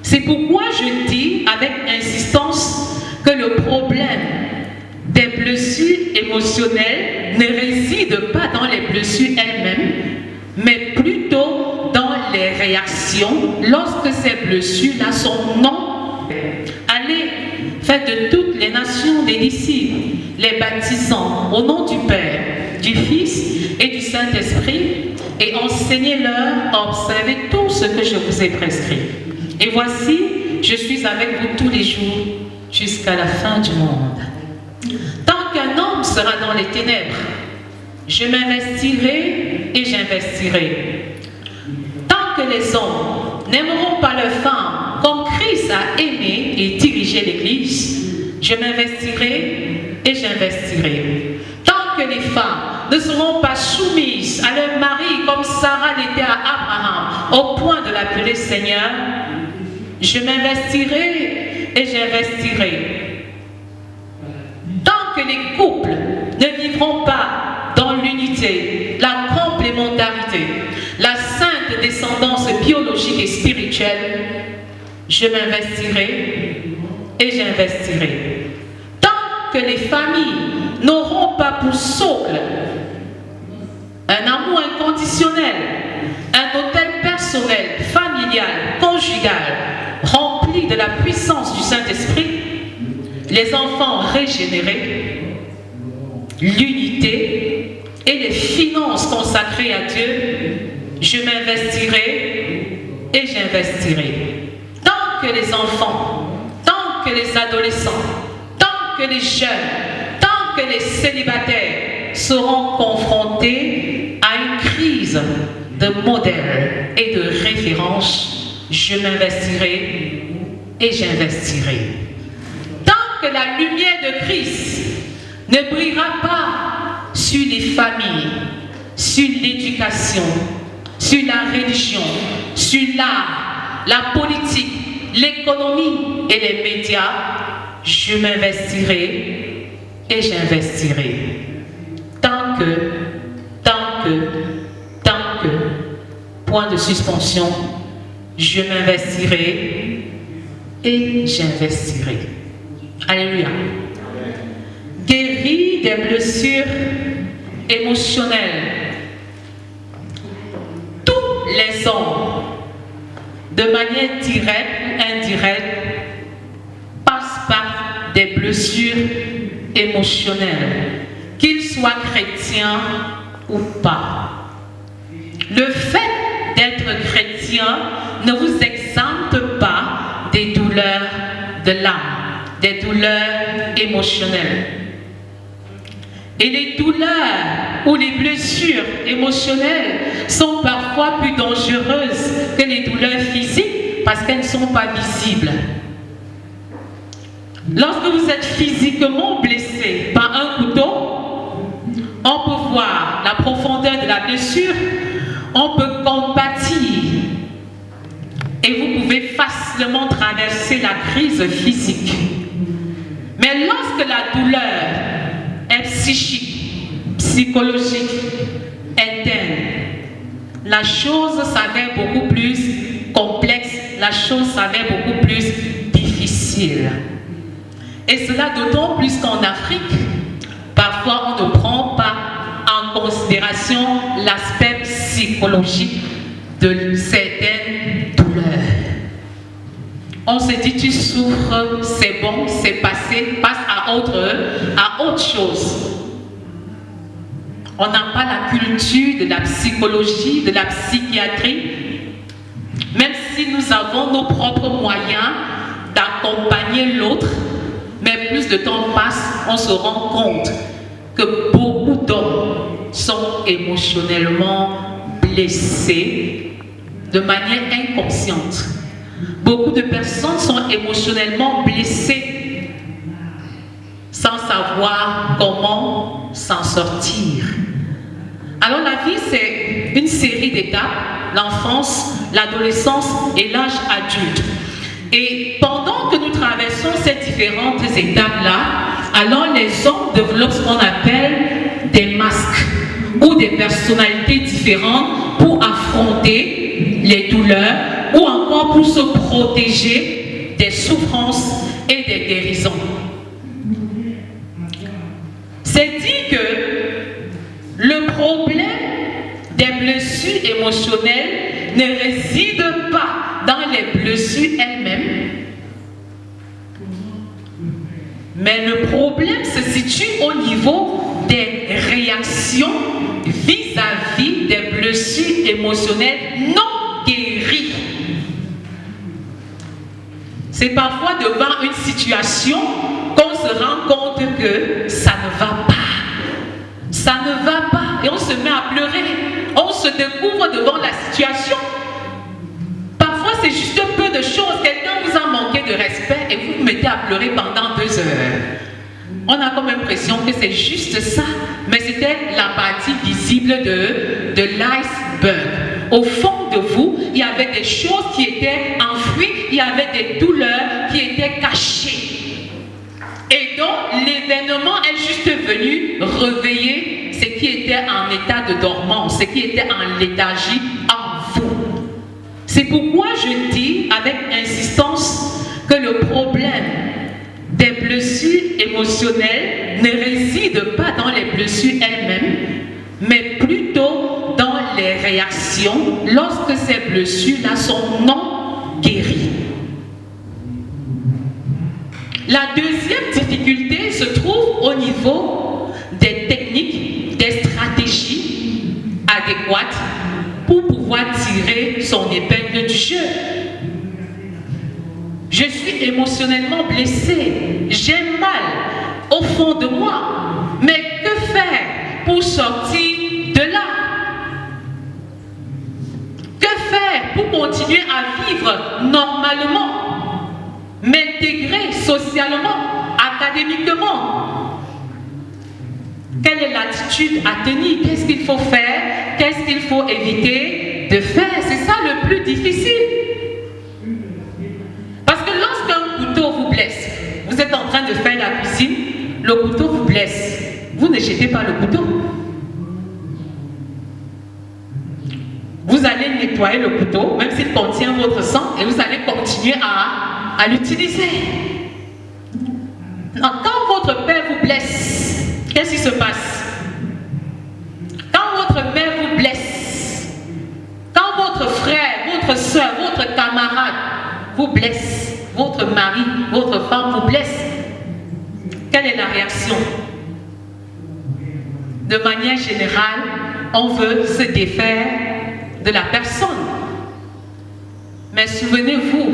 C'est pourquoi je dis avec insistance que le problème des blessures émotionnelles ne réside pas dans les blessures elles-mêmes, mais plutôt dans les réactions lorsque ces blessures-là sont non. Allez, faites de toutes les nations des disciples, les baptisant au nom du Père, du Fils et du Saint-Esprit, et enseignez-leur à observer tout ce que je vous ai prescrit. Et voici, je suis avec vous tous les jours jusqu'à la fin du monde. Tant qu'un homme sera dans les ténèbres, je m'investirai et j'investirai. Tant que les hommes n'aimeront pas leurs femmes comme Christ a aimé et dirigé l'Église, je m'investirai et j'investirai. Tant que les femmes ne seront pas soumises à leur mari comme Sarah l'était à Abraham, au point de l'appeler Seigneur, je m'investirai et j'investirai. Tant que les couples ne vivront pas dans l'unité, la complémentarité, la sainte descendance biologique et spirituelle, je m'investirai et j'investirai. Tant que les familles n'auront pas pour socle un amour inconditionnel, un autel personnel, familial, conjugal, rempli de la puissance du Saint-Esprit, les enfants régénérés, l'unité et les finances consacrées à Dieu, je m'investirai et j'investirai. Tant que les enfants, tant que les adolescents, tant que les jeunes, tant que les célibataires seront confrontés à une crise de modèle et de référence, je m'investirai et j'investirai. Tant que la lumière de Christ ne brillera pas sur les familles, sur l'éducation, sur la religion, sur l'art, la politique, l'économie et les médias, je m'investirai et j'investirai. Tant que, point de suspension, je m'investirai et j'investirai. Alléluia. Guéri des blessures émotionnelles. Tous les hommes, de manière directe ou indirecte, passent par des blessures émotionnelles, qu'ils soient chrétiens ou pas. Le fait d'être chrétien ne vous exempte pas des douleurs de l'âme, des douleurs émotionnelles. Et les douleurs ou les blessures émotionnelles sont parfois plus dangereuses que les douleurs physiques parce qu'elles ne sont pas visibles. Lorsque vous êtes physiquement blessé par un couteau, on peut voir la profondeur de la blessure, on peut compatir et vous pouvez facilement traverser la crise physique. Mais lorsque la douleur est psychique, psychologique, interne, la chose s'avère beaucoup plus complexe, la chose s'avère beaucoup plus difficile. Et cela d'autant plus qu'en Afrique, parfois on ne prend pas en considération l'aspect psychologique de certaines douleurs. On se dit tu souffres, c'est bon, c'est passé, passe à autre chose. On n'a pas la culture de la psychologie, de la psychiatrie, même si nous avons nos propres moyens d'accompagner l'autre, mais plus de temps passe, on se rend compte que beaucoup d'hommes sont émotionnellement blessés de manière inconsciente. Beaucoup de personnes sont émotionnellement blessées sans savoir comment s'en sortir. Alors la vie, c'est une série d'étapes, l'enfance, l'adolescence et l'âge adulte. Et pendant que nous traversons ces différentes étapes-là, alors les hommes développent ce qu'on appelle des masques ou des personnalités différentes pour affronter les douleurs ou encore pour se protéger des souffrances et des guérisons. C'est dit que le problème des blessures émotionnelles ne réside pas dans les blessures elles-mêmes, mais le problème se situe au niveau des réactions vis-à-vis des blessures émotionnelles non guéries. C'est parfois devant une situation qu'on se rend compte que ça ne va pas. Ça ne va pas et on se met à pleurer. On se découvre devant la situation. Parfois c'est juste un peu de choses. Quelqu'un vous a manqué de respect et vous vous mettez à pleurer pendant 2 heures. On a comme l'impression que c'est juste ça, mais c'était la partie visible de l'iceberg. Au fond de vous, il y avait des choses qui étaient enfouies, il y avait des douleurs qui étaient cachées. Et donc, l'événement est juste venu réveiller ce qui était en état de dormance, ce qui était en léthargie en vous. C'est pourquoi je dis avec insistance que le problème des blessures émotionnelles ne résident pas dans les blessures elles-mêmes, mais plutôt dans les réactions lorsque ces blessures-là sont non guéries. La deuxième difficulté se trouve au niveau des techniques, des stratégies adéquates pour pouvoir tirer son épingle du jeu. Je suis émotionnellement blessée, j'ai mal au fond de moi, mais que faire pour sortir de là? Que faire pour continuer à vivre normalement, m'intégrer socialement, académiquement? Quelle est l'attitude à tenir? Qu'est-ce qu'il faut faire? Qu'est-ce qu'il faut éviter de faire? C'est ça le plus difficile. Parce que lorsqu'un couteau vous blesse, vous êtes en train de faire la cuisine, le couteau vous blesse. Vous ne jetez pas le couteau. Vous allez nettoyer le couteau, même s'il contient votre sang, et vous allez continuer à l'utiliser. Quand votre père vous blesse, qu'est-ce qui se passe? Quand votre mère vous blesse, quand votre frère, votre soeur, votre camarade vous blesse, votre mari, votre femme vous blesse, quelle est la réaction? De manière générale, on veut se défaire de la personne. Mais souvenez-vous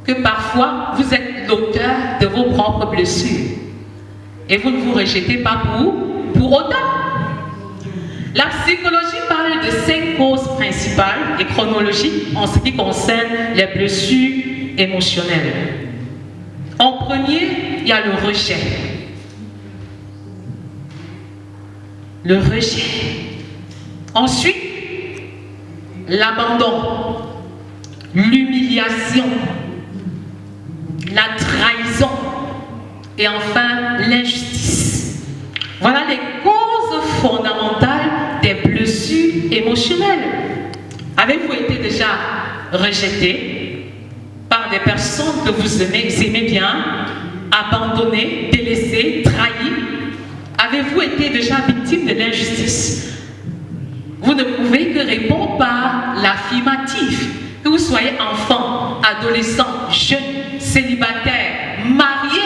que parfois, vous êtes l'auteur de vos propres blessures. Et vous ne vous rejetez pas pour autant. La psychologie parle de 5 causes principales et chronologiques en ce qui concerne les blessures émotionnelles. En premier, il y a le rejet. Le rejet. Ensuite, l'abandon, l'humiliation, la trahison et enfin l'injustice. Voilà les causes fondamentales des blessures émotionnelles. Avez-vous été déjà rejeté par des personnes que vous aimez bien, abandonné, délaissé, trahi? Avez-vous été déjà victime de l'injustice? Vous ne pouvez que répondre par l'affirmatif. Que vous soyez enfant, adolescent, jeune, célibataire, marié,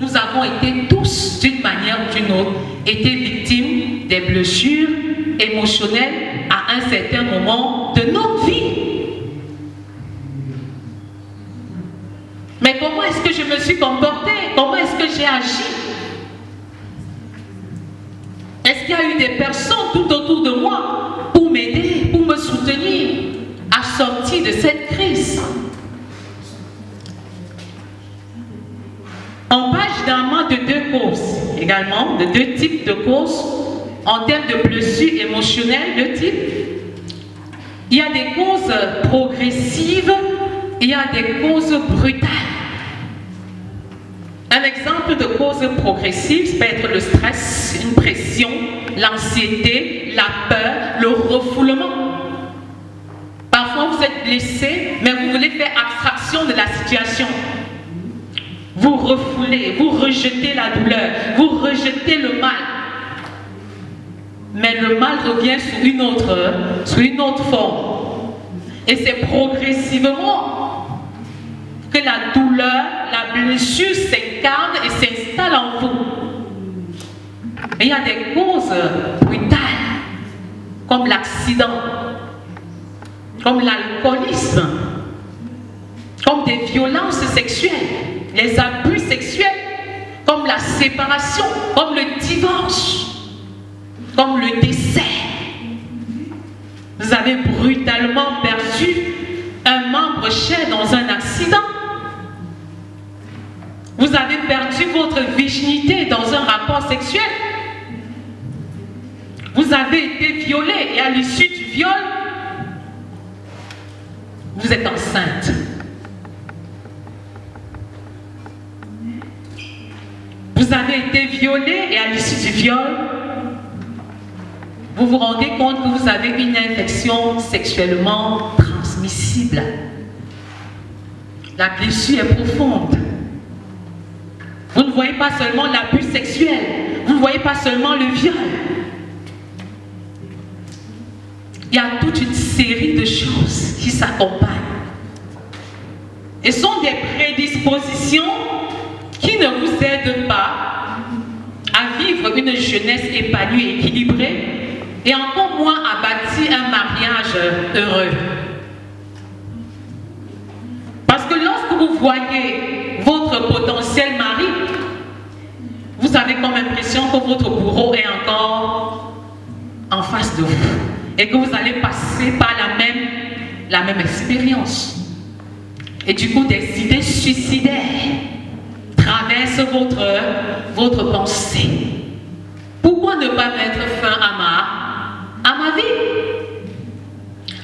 nous avons été tous, d'une manière ou d'une autre, été victimes des blessures émotionnelles à un certain moment de notre vie. Mais comment est-ce que je me suis comportée? Comment est-ce que j'ai agi? Est-ce qu'il y a eu des personnes tout autour de moi pour m'aider, pour me soutenir à sortir de cette crise? On parle généralement de 2 causes, également, de 2 types de causes. En termes de blessures émotionnelles, 2 types. Il y a des causes progressives, il y a des causes brutales. Un exemple de cause progressive peut être le stress, une pression, l'anxiété, la peur, le refoulement. Parfois, vous êtes blessé, mais vous voulez faire abstraction de la situation. Vous refoulez, vous rejetez la douleur, vous rejetez le mal. Mais le mal revient sous une autre forme. Et c'est progressivement que la douleur, la blessure s'incarne et s'installe en vous. Et il y a des causes brutales, comme l'accident, comme l'alcoolisme, comme des violences sexuelles, les abus sexuels, comme la séparation, comme le divorce, comme le décès. Vous avez brutalement perdu un membre cher dans un accident. Vous avez perdu votre virginité dans un rapport sexuel. Vous avez été violé et à l'issue du viol, vous êtes enceinte. Vous avez été violé et à l'issue du viol, vous vous rendez compte que vous avez une infection sexuellement transmissible. La blessure est profonde. Vous ne voyez pas seulement l'abus sexuel, vous ne voyez pas seulement le viol. Il y a toute une série de choses qui s'accompagnent. Et sont des prédispositions qui ne vous aident pas à vivre une jeunesse épanouie et équilibrée, et encore moins à bâtir un mariage heureux. Parce que lorsque vous voyez votre potentiel mari, vous avez comme impression que votre bourreau est encore en face de vous et que vous allez passer par la même expérience. Et du coup, des idées suicidaires traversent votre pensée. Pourquoi ne pas mettre fin à ma vie?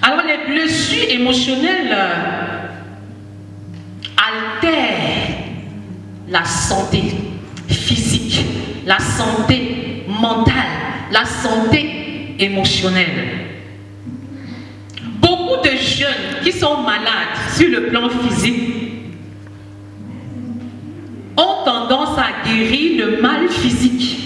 Alors, les blessures émotionnelles altèrent la santé physique, la santé mentale, la santé émotionnelle. Beaucoup de jeunes qui sont malades sur le plan physique ont tendance à guérir le mal physique.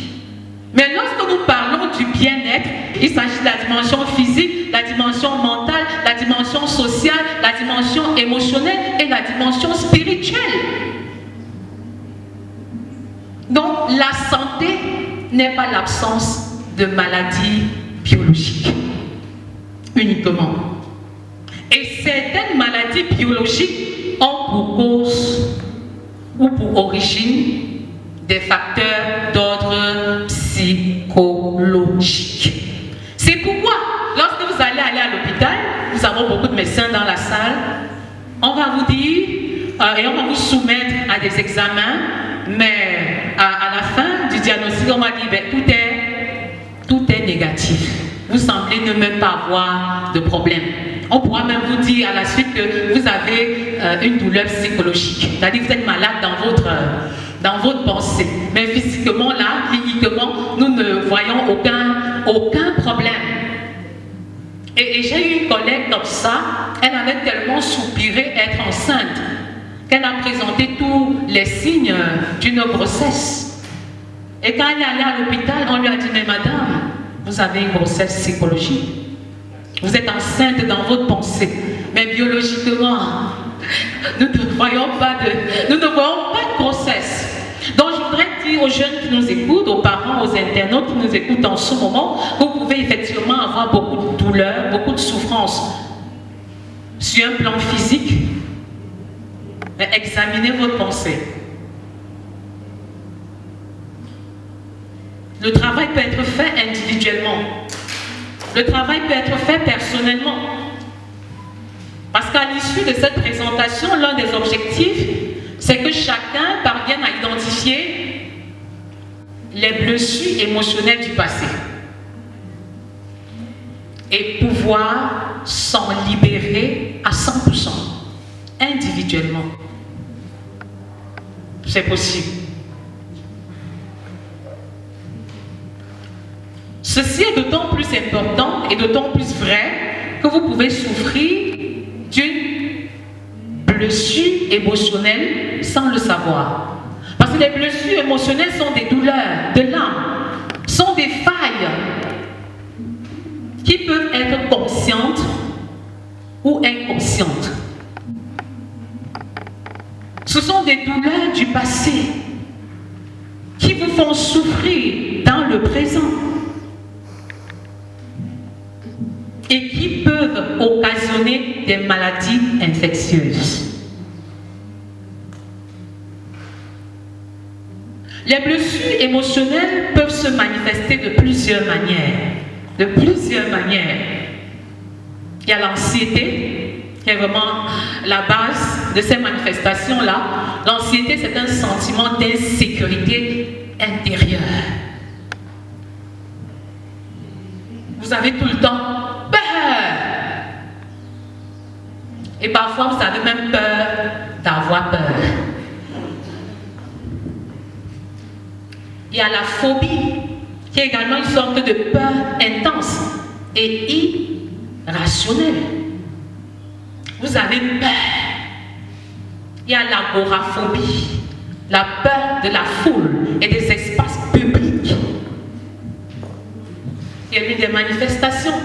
Mais lorsque nous parlons du bien-être, il s'agit de la dimension physique, la dimension mentale, la dimension sociale, la dimension émotionnelle et la dimension spirituelle. Donc la santé n'est pas l'absence de maladies biologiques uniquement. Et certaines maladies biologiques ont pour cause ou pour origine des facteurs d'ordre psychologique. C'est pourquoi, lorsque vous allez à l'hôpital, nous avons beaucoup de médecins dans la salle, on va vous dire et on va vous soumettre à des examens, mais à la fin du diagnostic, on va dire ben, tout est négatif. Vous semblez ne même pas avoir de problème. On pourra même vous dire à la suite que vous avez une douleur psychologique. C'est-à-dire que vous êtes malade dans votre pensée. Mais physiquement, là, cliniquement, nous ne voyons aucun problème. Et j'ai eu une collègue comme ça, elle avait tellement soupiré être enceinte qu'elle a présenté tous les signes d'une grossesse. Et quand elle est allée à l'hôpital, on lui a dit, mais madame, vous avez une grossesse psychologique. Vous êtes enceinte dans votre pensée. Mais biologiquement, nous ne voyons pas de grossesse. Donc je voudrais dire aux jeunes qui nous écoutent, aux parents, aux internautes qui nous écoutent en ce moment, vous pouvez effectivement avoir beaucoup de douleurs, beaucoup de souffrances sur un plan physique. Mais examinez votre pensée. Le travail peut être fait individuellement. Le travail peut être fait personnellement. Parce qu'à l'issue de cette présentation, l'un des objectifs, c'est que chacun parvienne à identifier les blessures émotionnelles du passé et pouvoir s'en libérer à 100%, individuellement. C'est possible. Ceci est d'autant plus important et d'autant plus vrai que vous pouvez souffrir blessures émotionnelles sans le savoir. Parce que les blessures émotionnelles sont des douleurs de l'âme, sont des failles qui peuvent être conscientes ou inconscientes. Ce sont des douleurs du passé qui vous font souffrir dans le présent et qui peuvent occasionner des maladies infectieuses. Les blessures émotionnelles peuvent se manifester de plusieurs manières. De plusieurs manières. Il y a l'anxiété, qui est vraiment la base de ces manifestations-là. L'anxiété, c'est un sentiment d'insécurité intérieure. Vous avez tout le temps peur. Et parfois, vous avez même peur d'avoir peur. Il y a la phobie, qui est également une sorte de peur intense et irrationnelle. Vous avez peur. Il y a l'agoraphobie, la peur de la foule et des espaces publics. Il y a eu des manifestations.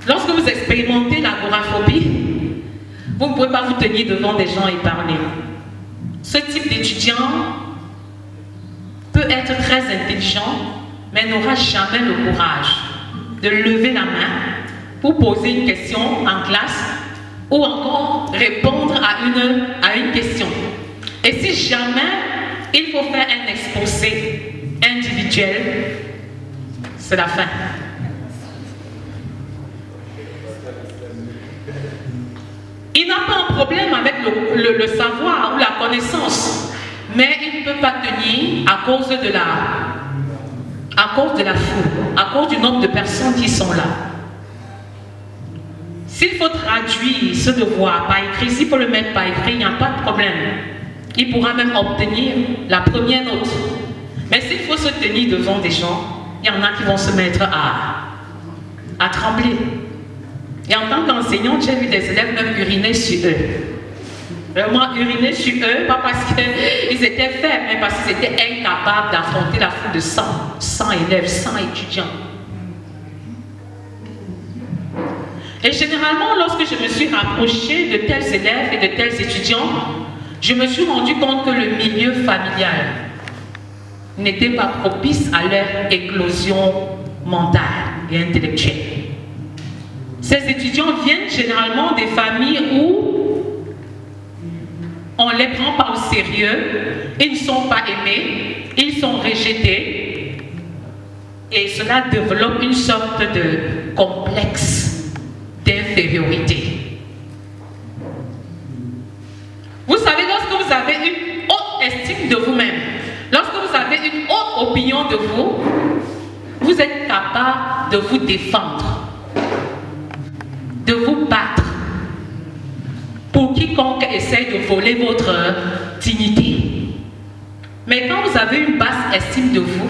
Lorsque vous expérimentez l'agoraphobie, vous ne pouvez pas vous tenir devant des gens et parler. Ce type d'étudiant peut être très intelligent, mais n'aura jamais le courage de lever la main pour poser une question en classe ou encore répondre à une question. Et si jamais il faut faire un exposé individuel, c'est la fin. Il n'a pas un problème avec le savoir ou la connaissance, mais il ne peut pas tenir à cause de la foule, à cause du nombre de personnes qui sont là. S'il faut traduire ce devoir par écrit, s'il faut le mettre par écrit, il n'y a pas de problème. Il pourra même obtenir la première note. Mais s'il faut se tenir devant des gens, il y en a qui vont se mettre à trembler. Et en tant qu'enseignante, j'ai vu des élèves même uriner sur eux. Vraiment uriner sur eux, pas parce qu'ils étaient faibles, mais parce qu'ils étaient incapables d'affronter la foule de 100 élèves, 100 étudiants. Et généralement, lorsque je me suis rapprochée de tels élèves et de tels étudiants, je me suis rendu compte que le milieu familial n'était pas propice à leur éclosion mentale et intellectuelle. Ces étudiants viennent généralement des familles où on ne les prend pas au sérieux, ils ne sont pas aimés, ils sont rejetés et cela développe une sorte de complexe d'infériorité. Vous savez, lorsque vous avez une haute estime de vous-même, lorsque vous avez une haute opinion de vous, vous êtes capable de vous défendre, de vous battre pour quiconque essaie de voler votre dignité. Mais quand vous avez une basse estime de vous,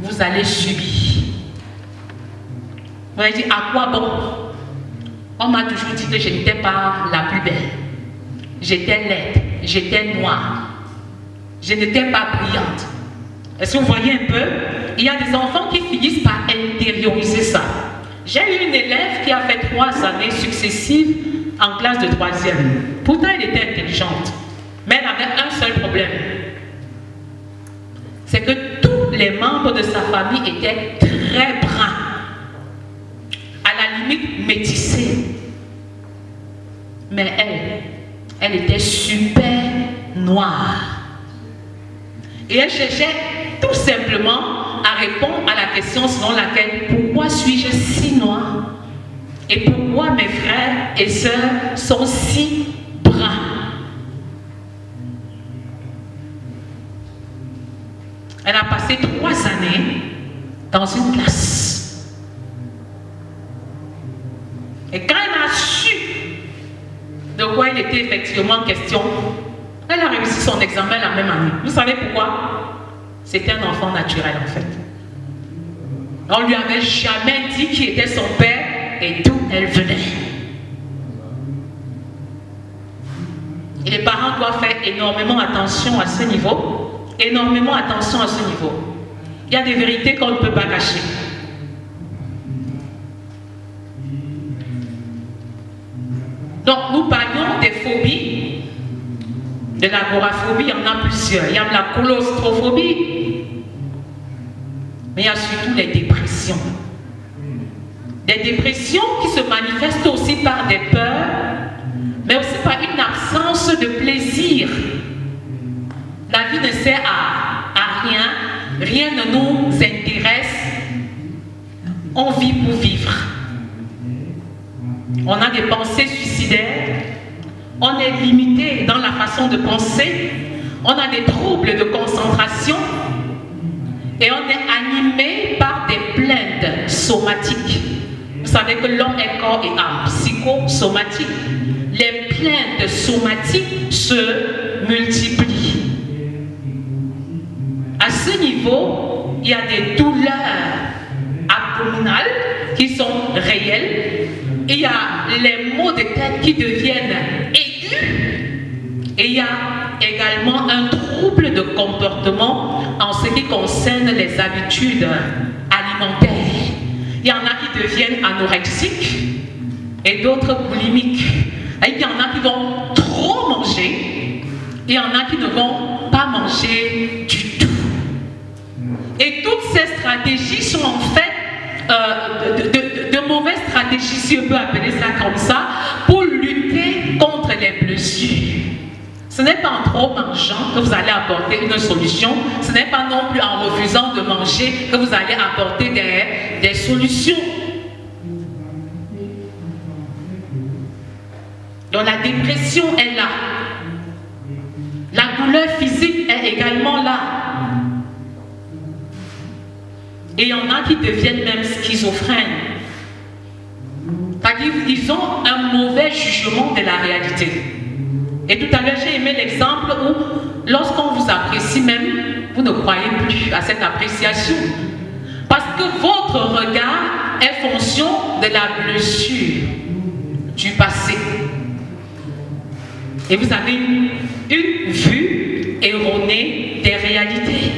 vous allez subir. Vous allez dire, à quoi bon? On m'a toujours dit que je n'étais pas la plus belle. J'étais laide, j'étais noire, je n'étais pas brillante. Est-ce que vous voyez un peu? Il y a des enfants qui finissent par intérioriser ça. J'ai eu une élève qui a fait 3 années successives en classe de 3e. Pourtant, elle était intelligente. Mais elle avait un seul problème. C'est que tous les membres de sa famille étaient très bruns. À la limite métissés. Mais elle était super noire. Et elle cherchait tout simplement à répondre à la question selon laquelle pourquoi suis-je si noire et pourquoi mes frères et sœurs sont si bruns. Elle a passé 3 années dans une classe. Et quand elle a su de quoi il était effectivement question, elle a réussi son examen la même année. Vous savez pourquoi? C'était un enfant naturel en fait. On ne lui avait jamais dit qui était son père et d'où elle venait. Et les parents doivent faire énormément attention à ce niveau. Énormément attention à ce niveau. Il y a des vérités qu'on ne peut pas cacher. Donc nous parlions des phobies. De l'agoraphobie, il y en a plusieurs. Il y a la claustrophobie. Mais il y a surtout les dépressions. Des dépressions qui se manifestent aussi par des peurs, mais aussi par une absence de plaisir. La vie ne sert à rien. Rien ne nous intéresse. On vit pour vivre. On a des pensées suicidaires. On est limité dans la façon de penser. On a des troubles de concentration. Et on est animé par des plaintes somatiques. Vous savez que l'homme est corps et âme, psychosomatique. Les plaintes somatiques se multiplient. À ce niveau, il y a des douleurs abdominales qui sont réelles. Il y a les maux de tête qui deviennent aigus. Et il y a également un trouble de comportement en ce qui concerne les habitudes alimentaires. Il y en a qui deviennent anorexiques et d'autres boulimiques. Et il y en a qui vont trop manger. Et il y en a qui ne vont pas manger du tout. Et toutes ces stratégies sont en fait de mauvaises stratégies, si on peut appeler ça comme ça, pour lutter contre les blessures. Ce n'est pas en trop mangeant que vous allez apporter une solution. Ce n'est pas non plus en refusant de manger que vous allez apporter des solutions. Donc la dépression est là. La douleur physique est également là. Et il y en a qui deviennent même schizophrènes. C'est-à-dire qu'ils ont un mauvais jugement de la réalité. Et tout à l'heure, j'ai aimé l'exemple où, lorsqu'on vous apprécie même, vous ne croyez plus à cette appréciation. Parce que votre regard est fonction de la blessure du passé. Et vous avez une vue erronée des réalités.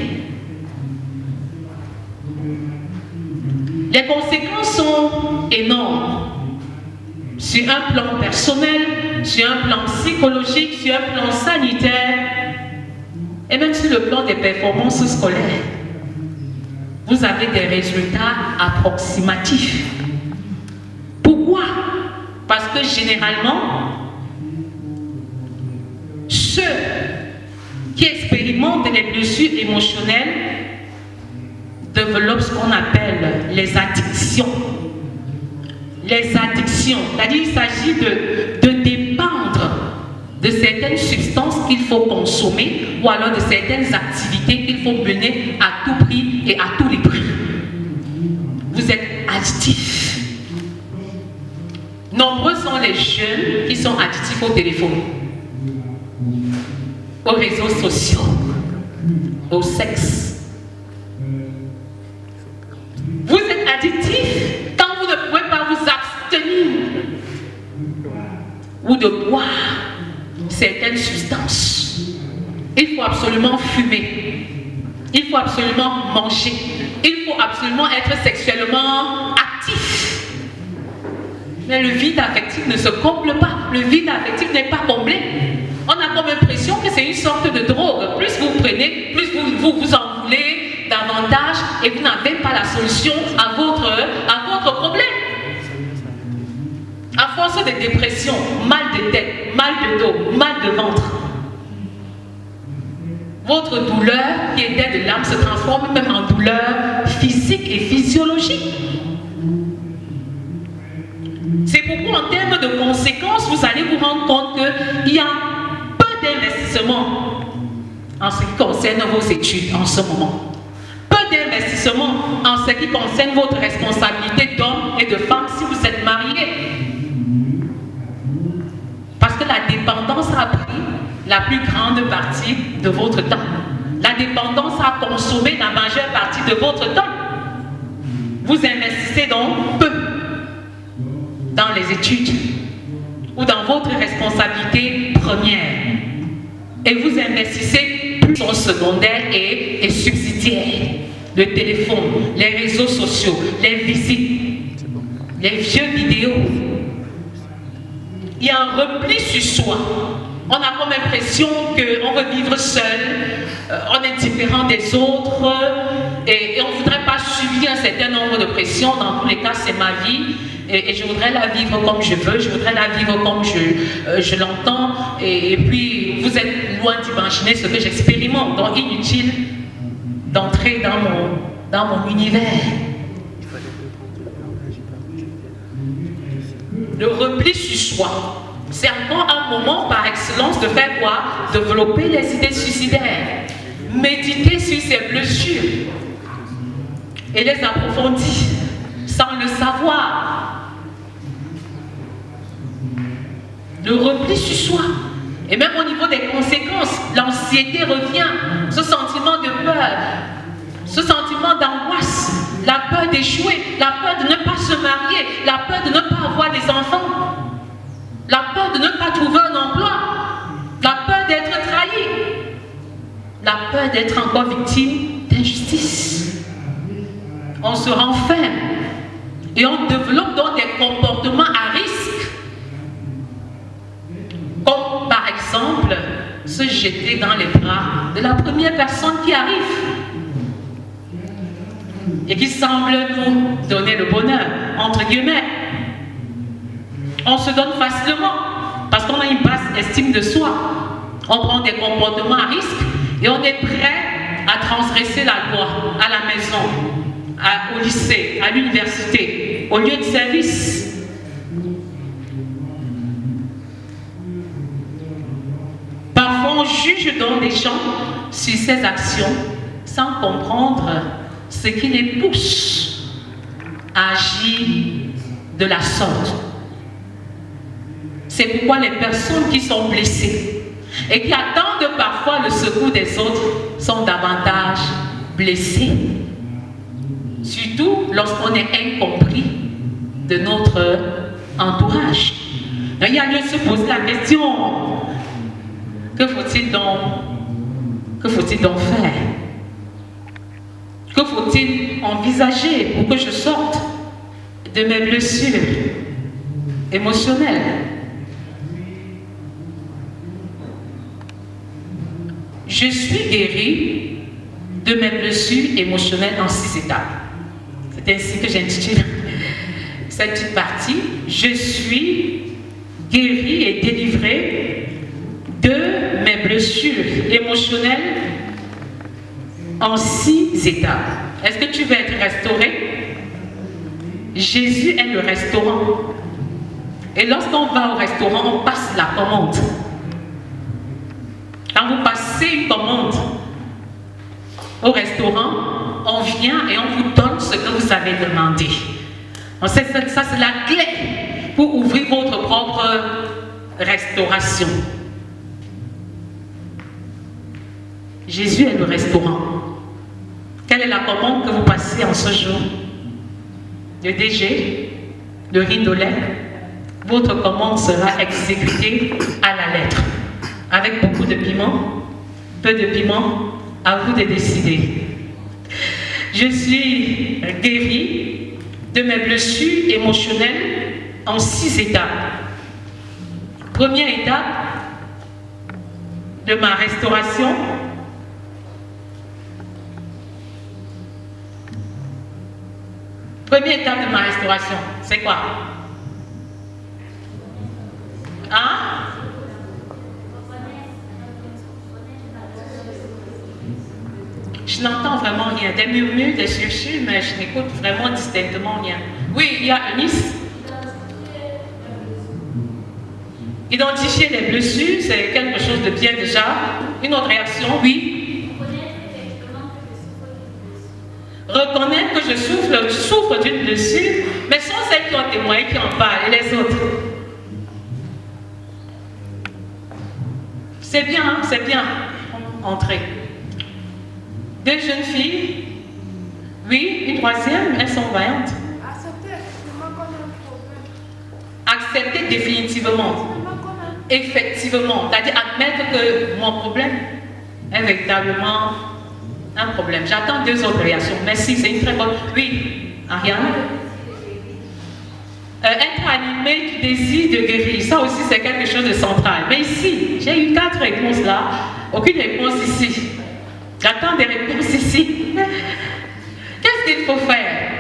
Les conséquences sont énormes. Sur un plan personnel, sur un plan psychologique, sur un plan sanitaire, et même sur le plan des performances scolaires. Vous avez des résultats approximatifs. Pourquoi? Parce que généralement, ceux qui expérimentent les blessures émotionnelles développent ce qu'on appelle les addictions. Les addictions, c'est-à-dire il s'agit de dépendre de certaines substances qu'il faut consommer ou alors de certaines activités qu'il faut mener à tout prix et à tous les prix. Vous êtes addictif. Nombreux sont les jeunes qui sont addictifs au téléphone, aux réseaux sociaux, au sexe. Vous êtes addictif quand vous ne pouvez pas vous abstenir ou de boire certaines substances. Il faut absolument fumer. Il faut absolument manger. Il faut absolument être sexuellement actif. Mais le vide affectif ne se comble pas. Le vide affectif n'est pas comblé. On a comme impression que c'est une sorte de drogue. Plus vous prenez, plus vous en voulez davantage et vous n'avez pas la solution à votre problème. À force de dépression, mal de tête, mal de dos, mal de ventre, votre douleur qui était de l'âme se transforme même en douleur physique et physiologique. C'est pourquoi en termes de conséquences, vous allez vous rendre compte qu'il y a peu d'investissement en ce qui concerne vos études en ce moment. Peu d'investissement en ce qui concerne votre responsabilité d'homme et de femme si vous êtes mariés. Parce que la dépendance a pris la plus grande partie de votre temps. La dépendance a consommé la majeure partie de votre temps. Vous investissez donc peu. les études ou dans votre responsabilité première. Et vous investissez plus en secondaire et subsidiaire. Le téléphone, les réseaux sociaux, les visites, les vieux vidéos. Il y a un repli sur soi. On a comme impression qu'on veut vivre seul, on est différent des autres et on ne voudrait pas subir un certain nombre de pressions. Dans tous les cas, c'est ma vie et je voudrais la vivre comme je veux, je voudrais la vivre comme je l'entends. Et puis, vous êtes loin d'imaginer ce que j'expérimente. Donc, inutile d'entrer dans mon univers. Le repli sur soi. C'est encore un moment par excellence de faire quoi? Développer les idées suicidaires. Méditer sur ses blessures. Et les approfondir sans le savoir. Le repli sur soi. Et même au niveau des conséquences, l'anxiété revient. Ce sentiment de peur. Ce sentiment d'angoisse. La peur d'échouer. La peur de ne pas se marier. La peur de ne pas avoir des enfants. La peur de ne pas trouver un emploi, la peur d'être trahi, la peur d'être encore victime d'injustice. On se renferme et on développe donc des comportements à risque, comme par exemple se jeter dans les bras de la première personne qui arrive et qui semble nous donner le bonheur, entre guillemets. On se donne facilement parce qu'on a une basse estime de soi. On prend des comportements à risque et on est prêt à transgresser la loi à la maison, au lycée, à l'université, au lieu de service. Parfois, on juge donc des gens sur ces actions sans comprendre ce qui les pousse à agir de la sorte. C'est pourquoi les personnes qui sont blessées et qui attendent parfois le secours des autres sont davantage blessées. Surtout lorsqu'on est incompris de notre entourage. Donc, il y a lieu de se poser la question, que faut-il donc faire? Que faut-il envisager pour que je sorte de mes blessures émotionnelles? Je suis guérie de mes blessures émotionnelles en 6 étapes. C'est ainsi que j'intitule cette petite partie. Je suis guérie et délivrée de mes blessures émotionnelles en 6 étapes. Est-ce que tu veux être restauré? Jésus est le restaurant. Et lorsqu'on va au restaurant, on passe la commande. Quand vous passez une commande au restaurant, on vient et on vous donne ce que vous avez demandé. Ça, c'est la clé pour ouvrir votre propre restauration. Jésus est le restaurant. Quelle est la commande que vous passez en ce jour? Le DG, le riz de lait. Votre commande sera exécutée à la lettre. Avec beaucoup de piment, peu de piment, à vous de décider. Je suis guérie de mes blessures émotionnelles en 6 étapes. Première étape de ma restauration. Première étape de ma restauration, c'est quoi? Hein? Je n'entends vraiment rien. Des murmures, des susurres, mais je n'écoute vraiment distinctement rien. Oui, il y a Eunice. Identifier les blessures, c'est quelque chose de bien déjà. Une autre réaction, oui. Reconnaître que je souffre d'une blessure, mais sans celles qui ont témoigné, qui en parlent, et les autres. C'est bien, hein, c'est bien. Entrez. 2 jeunes filles. Oui, une troisième, elles sont vaillantes. Accepter effectivement qu'on a un problème. Accepter définitivement. Effectivement. C'est-à-dire admettre que mon problème est véritablement un problème. J'attends 2 autres réactions. Merci, c'est une très bonne... Oui, Ariane. Être animé du désir de guérir, ça aussi c'est quelque chose de central. Mais ici, j'ai eu 4 réponses là, aucune réponse ici. J'attends des réponses ici. Qu'est-ce qu'il faut faire?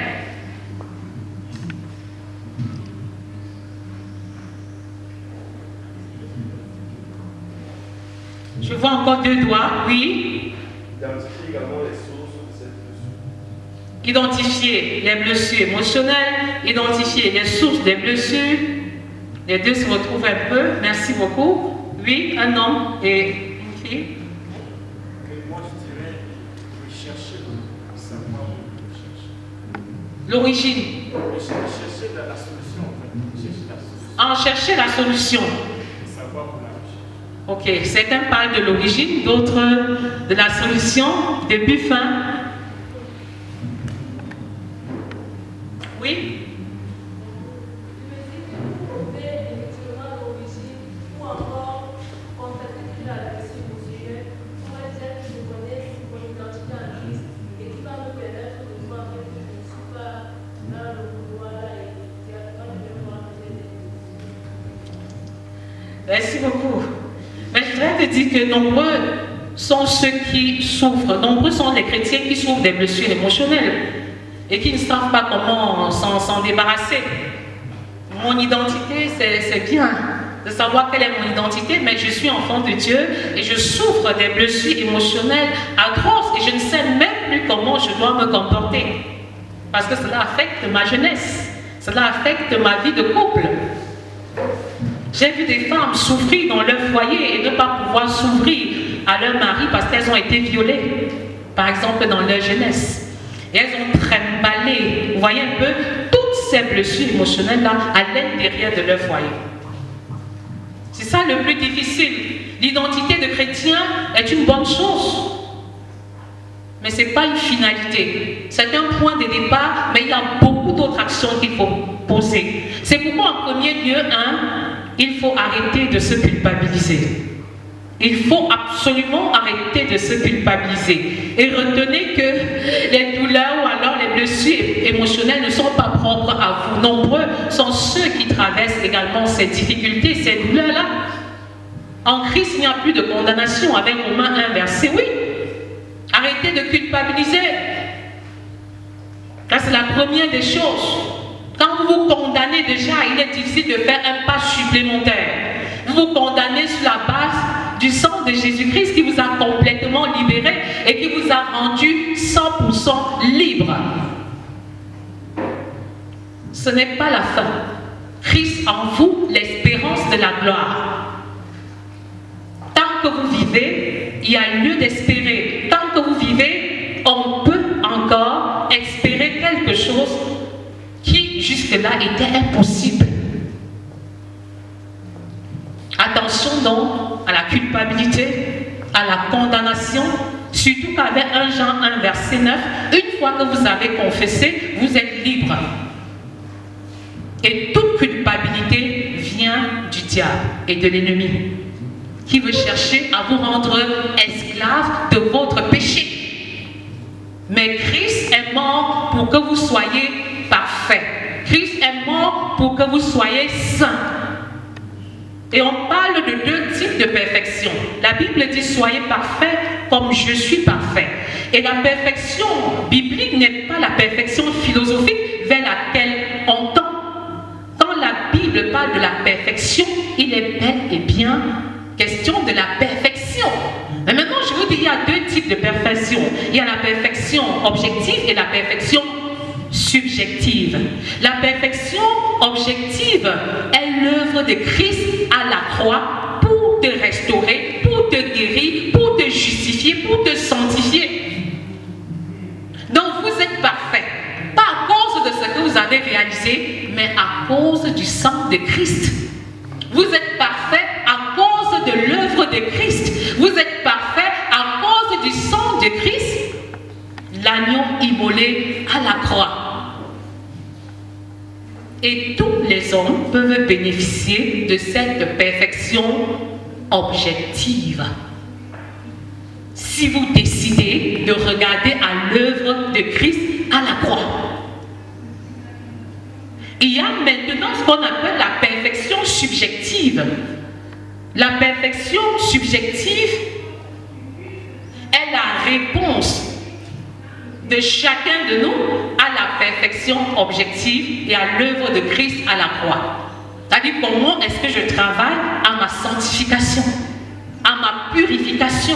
Je vois encore 2 doigts, oui. Identifier également les sources de cette blessure. Identifier les blessures émotionnelles, identifier les sources des blessures. Les 2 se retrouvent un peu. Merci beaucoup. Oui, un homme et une fille. Moi, je dirais rechercher, savoir rechercher. L'origine. Chercher la solution, en fait. Chercher la solution. Savoir pour la recherche. Ok, certains parlent de l'origine, d'autres de la solution, début, fin. Oui? Merci beaucoup. Mais je voudrais te dire que nombreux sont ceux qui souffrent, nombreux sont les chrétiens qui souffrent des blessures émotionnelles et qui ne savent pas comment s'en débarrasser. Mon identité, c'est bien de savoir quelle est mon identité, mais je suis enfant de Dieu et je souffre des blessures émotionnelles atroces et je ne sais même plus comment je dois me comporter. Parce que cela affecte ma jeunesse, cela affecte ma vie de couple. J'ai vu des femmes souffrir dans leur foyer et ne pas pouvoir s'ouvrir à leur mari parce qu'elles ont été violées, par exemple dans leur jeunesse. Et elles ont trimballé, vous voyez un peu, toutes ces blessures émotionnelles-là à l'intérieur de leur foyer. C'est ça le plus difficile. L'identité de chrétien est une bonne chose, mais ce n'est pas une finalité. C'est un point de départ, mais il y a beaucoup d'autres actions qu'il faut poser. C'est pourquoi en premier lieu, il faut arrêter de se culpabiliser. Il faut absolument arrêter de se culpabiliser. Et retenez que les douleurs ou alors les blessures émotionnelles ne sont pas propres à vous. Nombreux sont ceux qui traversent également ces difficultés, ces douleurs-là. En Christ, il n'y a plus de condamnation avec Romains 1, verset 8. Arrêtez de culpabiliser. Ça, c'est la première des choses. Quand vous vous condamnez déjà, il est difficile de faire un pas supplémentaire. Vous vous condamnez sur la base du sang de Jésus-Christ qui vous a complètement libéré et qui vous a rendu 100% libre. Ce n'est pas la fin. Christ en vous, l'espérance de la gloire. Tant que vous vivez, il y a lieu d'espérer. Tant que vous vivez, on peut encore espérer quelque chose qui jusque-là était impossible. Attention donc à la culpabilité, à la condamnation, surtout qu'avec 1 Jean 1 verset 9, une fois que vous avez confessé, vous êtes libre. Et toute culpabilité vient du diable et de l'ennemi qui veut chercher à vous rendre esclave de votre péché. Mais Christ est mort pour que vous soyez parfait. Christ est mort pour que vous soyez saints. Et on parle de 2 types de perfection. La Bible dit soyez parfaits comme je suis parfait. Et la perfection biblique n'est pas la perfection philosophique vers laquelle on tend. Quand la Bible parle de la perfection, il est bel et bien question de la perfection. Mais maintenant, je vous dis, il y a 2 types de perfection. Il y a la perfection objective et la perfection subjective. La perfection objective est l'œuvre de Christ à la croix pour te restaurer, pour te guérir, pour te justifier, pour te sanctifier. Donc vous êtes parfait, pas à cause de ce que vous avez réalisé, mais à cause du sang de Christ. Vous êtes parfait à cause de l'œuvre de Christ. Vous êtes parfait à cause du sang de Christ, l'agneau immolé à la croix. Et tous les hommes peuvent bénéficier de cette perfection objective. Si vous décidez de regarder à l'œuvre de Christ à la croix. Il y a maintenant ce qu'on appelle la perfection subjective. La perfection subjective est la réponse de chacun de nous à la perfection objective et à l'œuvre de Christ à la croix. C'est-à-dire, comment est-ce que je travaille à ma sanctification, à ma purification?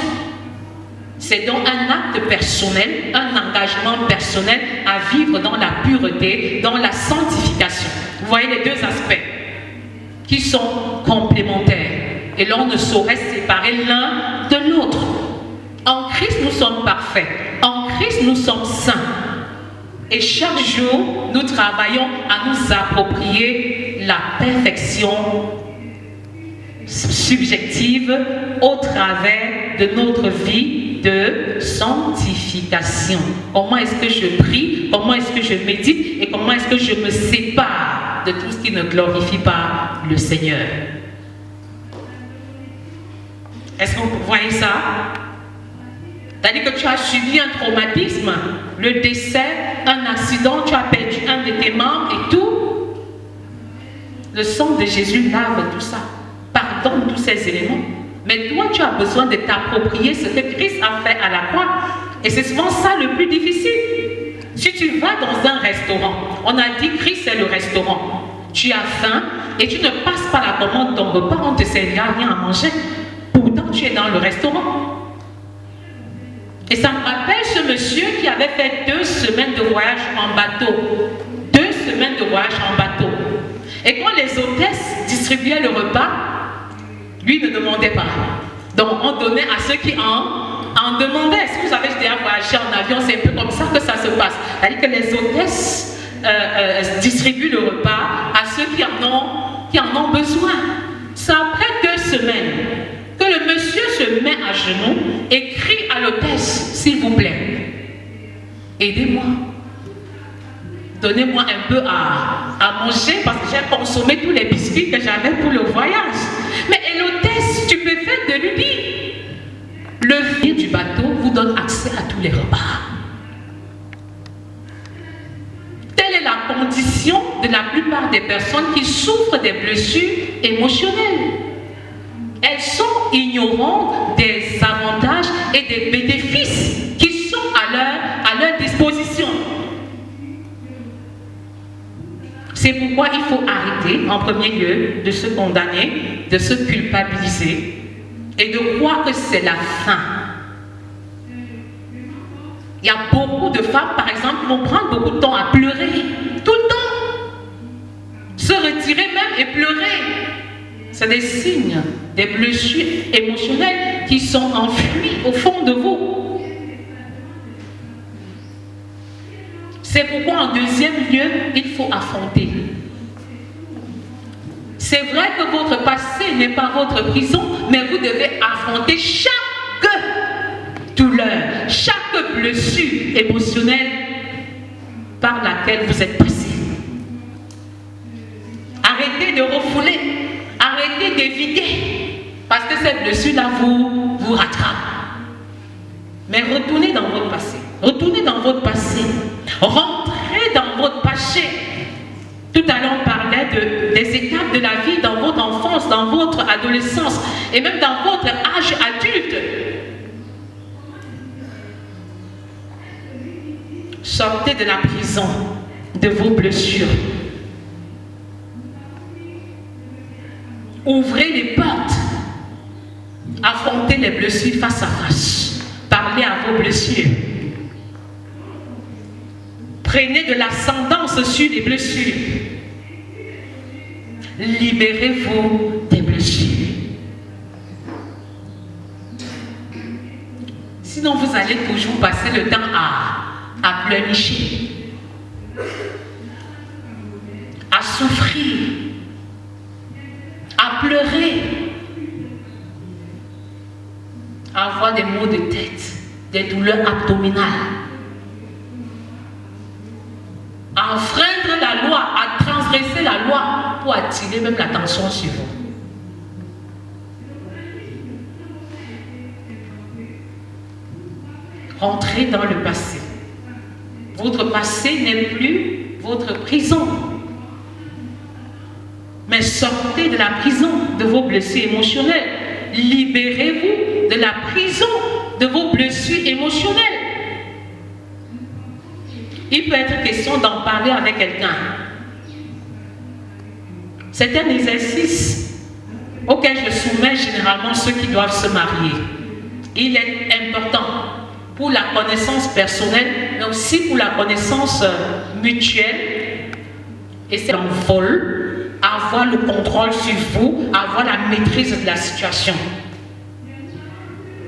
C'est donc un acte personnel, un engagement personnel à vivre dans la pureté, dans la sanctification. Vous voyez les deux aspects qui sont complémentaires. Et l'on ne saurait séparer l'un de l'autre. En Christ, nous sommes parfaits. En Christ, nous sommes saints. Et chaque jour, nous travaillons à nous approprier la perfection subjective au travers de notre vie de sanctification. Comment est-ce que je prie? Comment est-ce que je médite? Et comment est-ce que je me sépare de tout ce qui ne glorifie pas le Seigneur? Est-ce que vous voyez ça? C'est-à-dire que tu as subi un traumatisme, le décès, un accident, tu as perdu un de tes membres et tout. Le sang de Jésus lave tout ça, pardonne tous ces éléments. Mais toi, tu as besoin de t'approprier ce que Christ a fait à la croix. Et c'est souvent ça le plus difficile. Si tu vas dans un restaurant, on a dit Christ c'est le restaurant. Tu as faim et tu ne passes pas la commande de ton repas, on ne te servira rien à manger. Pourtant, tu es dans le restaurant. Et ça me rappelle ce monsieur qui avait fait 2 semaines de voyage en bateau. 2 semaines de voyage en bateau. Et quand les hôtesses distribuaient le repas, lui ne demandait pas. Donc on donnait à ceux qui en demandaient. Si vous avez déjà voyagé en avion, c'est un peu comme ça que ça se passe. C'est-à-dire que les hôtesses distribuent le repas à ceux qui en ont besoin. C'est après 2 semaines que le monsieur se met à genoux et crie à l'hôtesse, s'il vous plaît, aidez-moi. Donnez-moi un peu à manger parce que j'ai consommé tous les biscuits que j'avais pour le voyage. Mais l'hôtesse stupéfaite de lui dit, le vide du bateau vous donne accès à tous les repas. Telle est la condition de la plupart des personnes qui souffrent des blessures émotionnelles. Elles sont ignorantes des avantages et des bénéfices qui sont à leur disposition. C'est pourquoi il faut arrêter, en premier lieu, de se condamner, de se culpabiliser et de croire que c'est la fin. Il y a beaucoup de femmes, par exemple, qui vont prendre beaucoup de temps à pleurer, tout le temps. Se retirer même et pleurer. C'est des signes, des blessures émotionnelles qui sont enfouies au fond de vous. C'est pourquoi en deuxième lieu, il faut affronter. C'est vrai que votre passé n'est pas votre prison, mais vous devez affronter chaque douleur, chaque blessure émotionnelle par laquelle vous êtes passé. Arrêtez de refouler, arrêtez d'éviter, parce que cette blessure-là vous rattrape. Mais retournez dans votre passé, retournez dans votre passé, rentrez dans votre passé. Tout à l'heure, on parlait des étapes de la vie dans votre enfance, dans votre adolescence et même dans votre âge adulte. Sortez de la prison de vos blessures. Ouvrez les portes. Affrontez les blessures face à face. Parlez à vos blessures. Prenez de l'ascendance sur les blessures. Libérez-vous des blessures. Sinon, vous allez toujours passer le temps à pleurnicher, à souffrir, à pleurer, à avoir des maux de tête, des douleurs abdominales, à enfreindre la loi, à transgresser la loi pour attirer même l'attention sur vous. Rentrez dans le passé. Votre passé n'est plus votre prison. Mais sortez de la prison de vos blessures émotionnelles. Libérez-vous de la prison de vos blessures émotionnelles. Il peut être question d'en parler avec quelqu'un. C'est un exercice auquel je soumets généralement ceux qui doivent se marier. Il est important pour la connaissance personnelle, mais aussi pour la connaissance mutuelle. Et c'est l'envol, avoir le contrôle sur vous, avoir la maîtrise de la situation.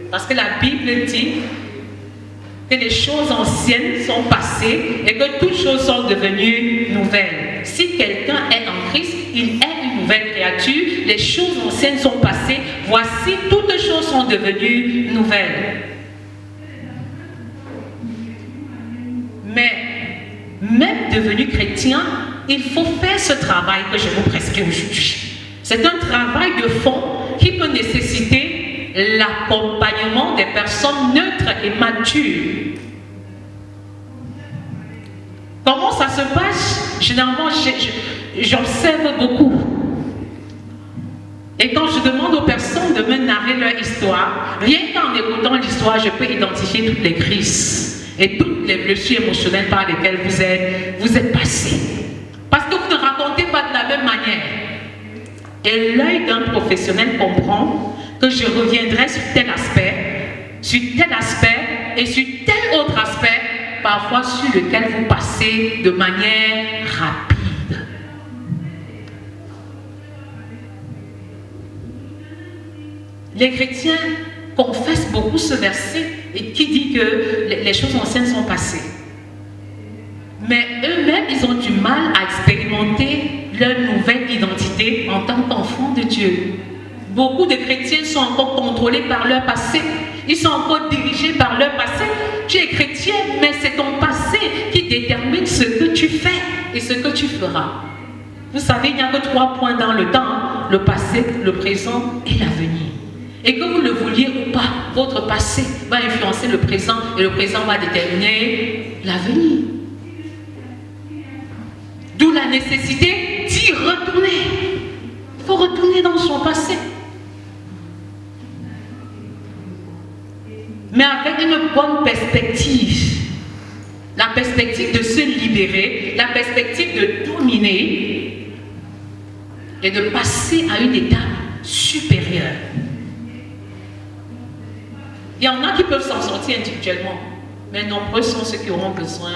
Parce que la Bible dit que les choses anciennes sont passées et que toutes choses sont devenues nouvelles. Si quelqu'un est en Christ, il est une nouvelle créature. Les choses anciennes sont passées. Voici, toutes choses sont devenues nouvelles. Mais même devenu chrétien, il faut faire ce travail que je vous prescris aujourd'hui. C'est un travail de fond qui peut nécessiter l'accompagnement des personnes neutres et matures. Comment ça se passe? Généralement, j'observe beaucoup. Et quand je demande aux personnes de me narrer leur histoire, rien qu'en écoutant l'histoire, je peux identifier toutes les crises et toutes les blessures émotionnelles par lesquelles vous êtes passés. Parce que vous ne racontez pas de la même manière. Et l'œil d'un professionnel comprend que je reviendrai sur tel aspect et sur tel autre aspect, parfois sur lequel vous passez de manière rapide. Les chrétiens confessent beaucoup ce verset et qui dit que les choses anciennes sont passées. Mais eux-mêmes, ils ont du mal à expérimenter leur nouvelle identité en tant qu'enfants de Dieu. Beaucoup de chrétiens sont encore contrôlés par leur passé. Ils sont encore dirigés par leur passé. Tu es chrétien, mais c'est ton passé qui détermine ce que tu fais et ce que tu feras. Vous savez, il n'y a que 3 points dans le temps, le passé, le présent et l'avenir. Et que vous le vouliez ou pas, votre passé va influencer le présent et le présent va déterminer l'avenir. D'où la nécessité d'y retourner. Il faut retourner dans son passé. Mais avec une bonne perspective. La perspective de se libérer, la perspective de dominer et de passer à une étape supérieure. Il y en a qui peuvent s'en sortir individuellement, mais nombreux sont ceux qui auront besoin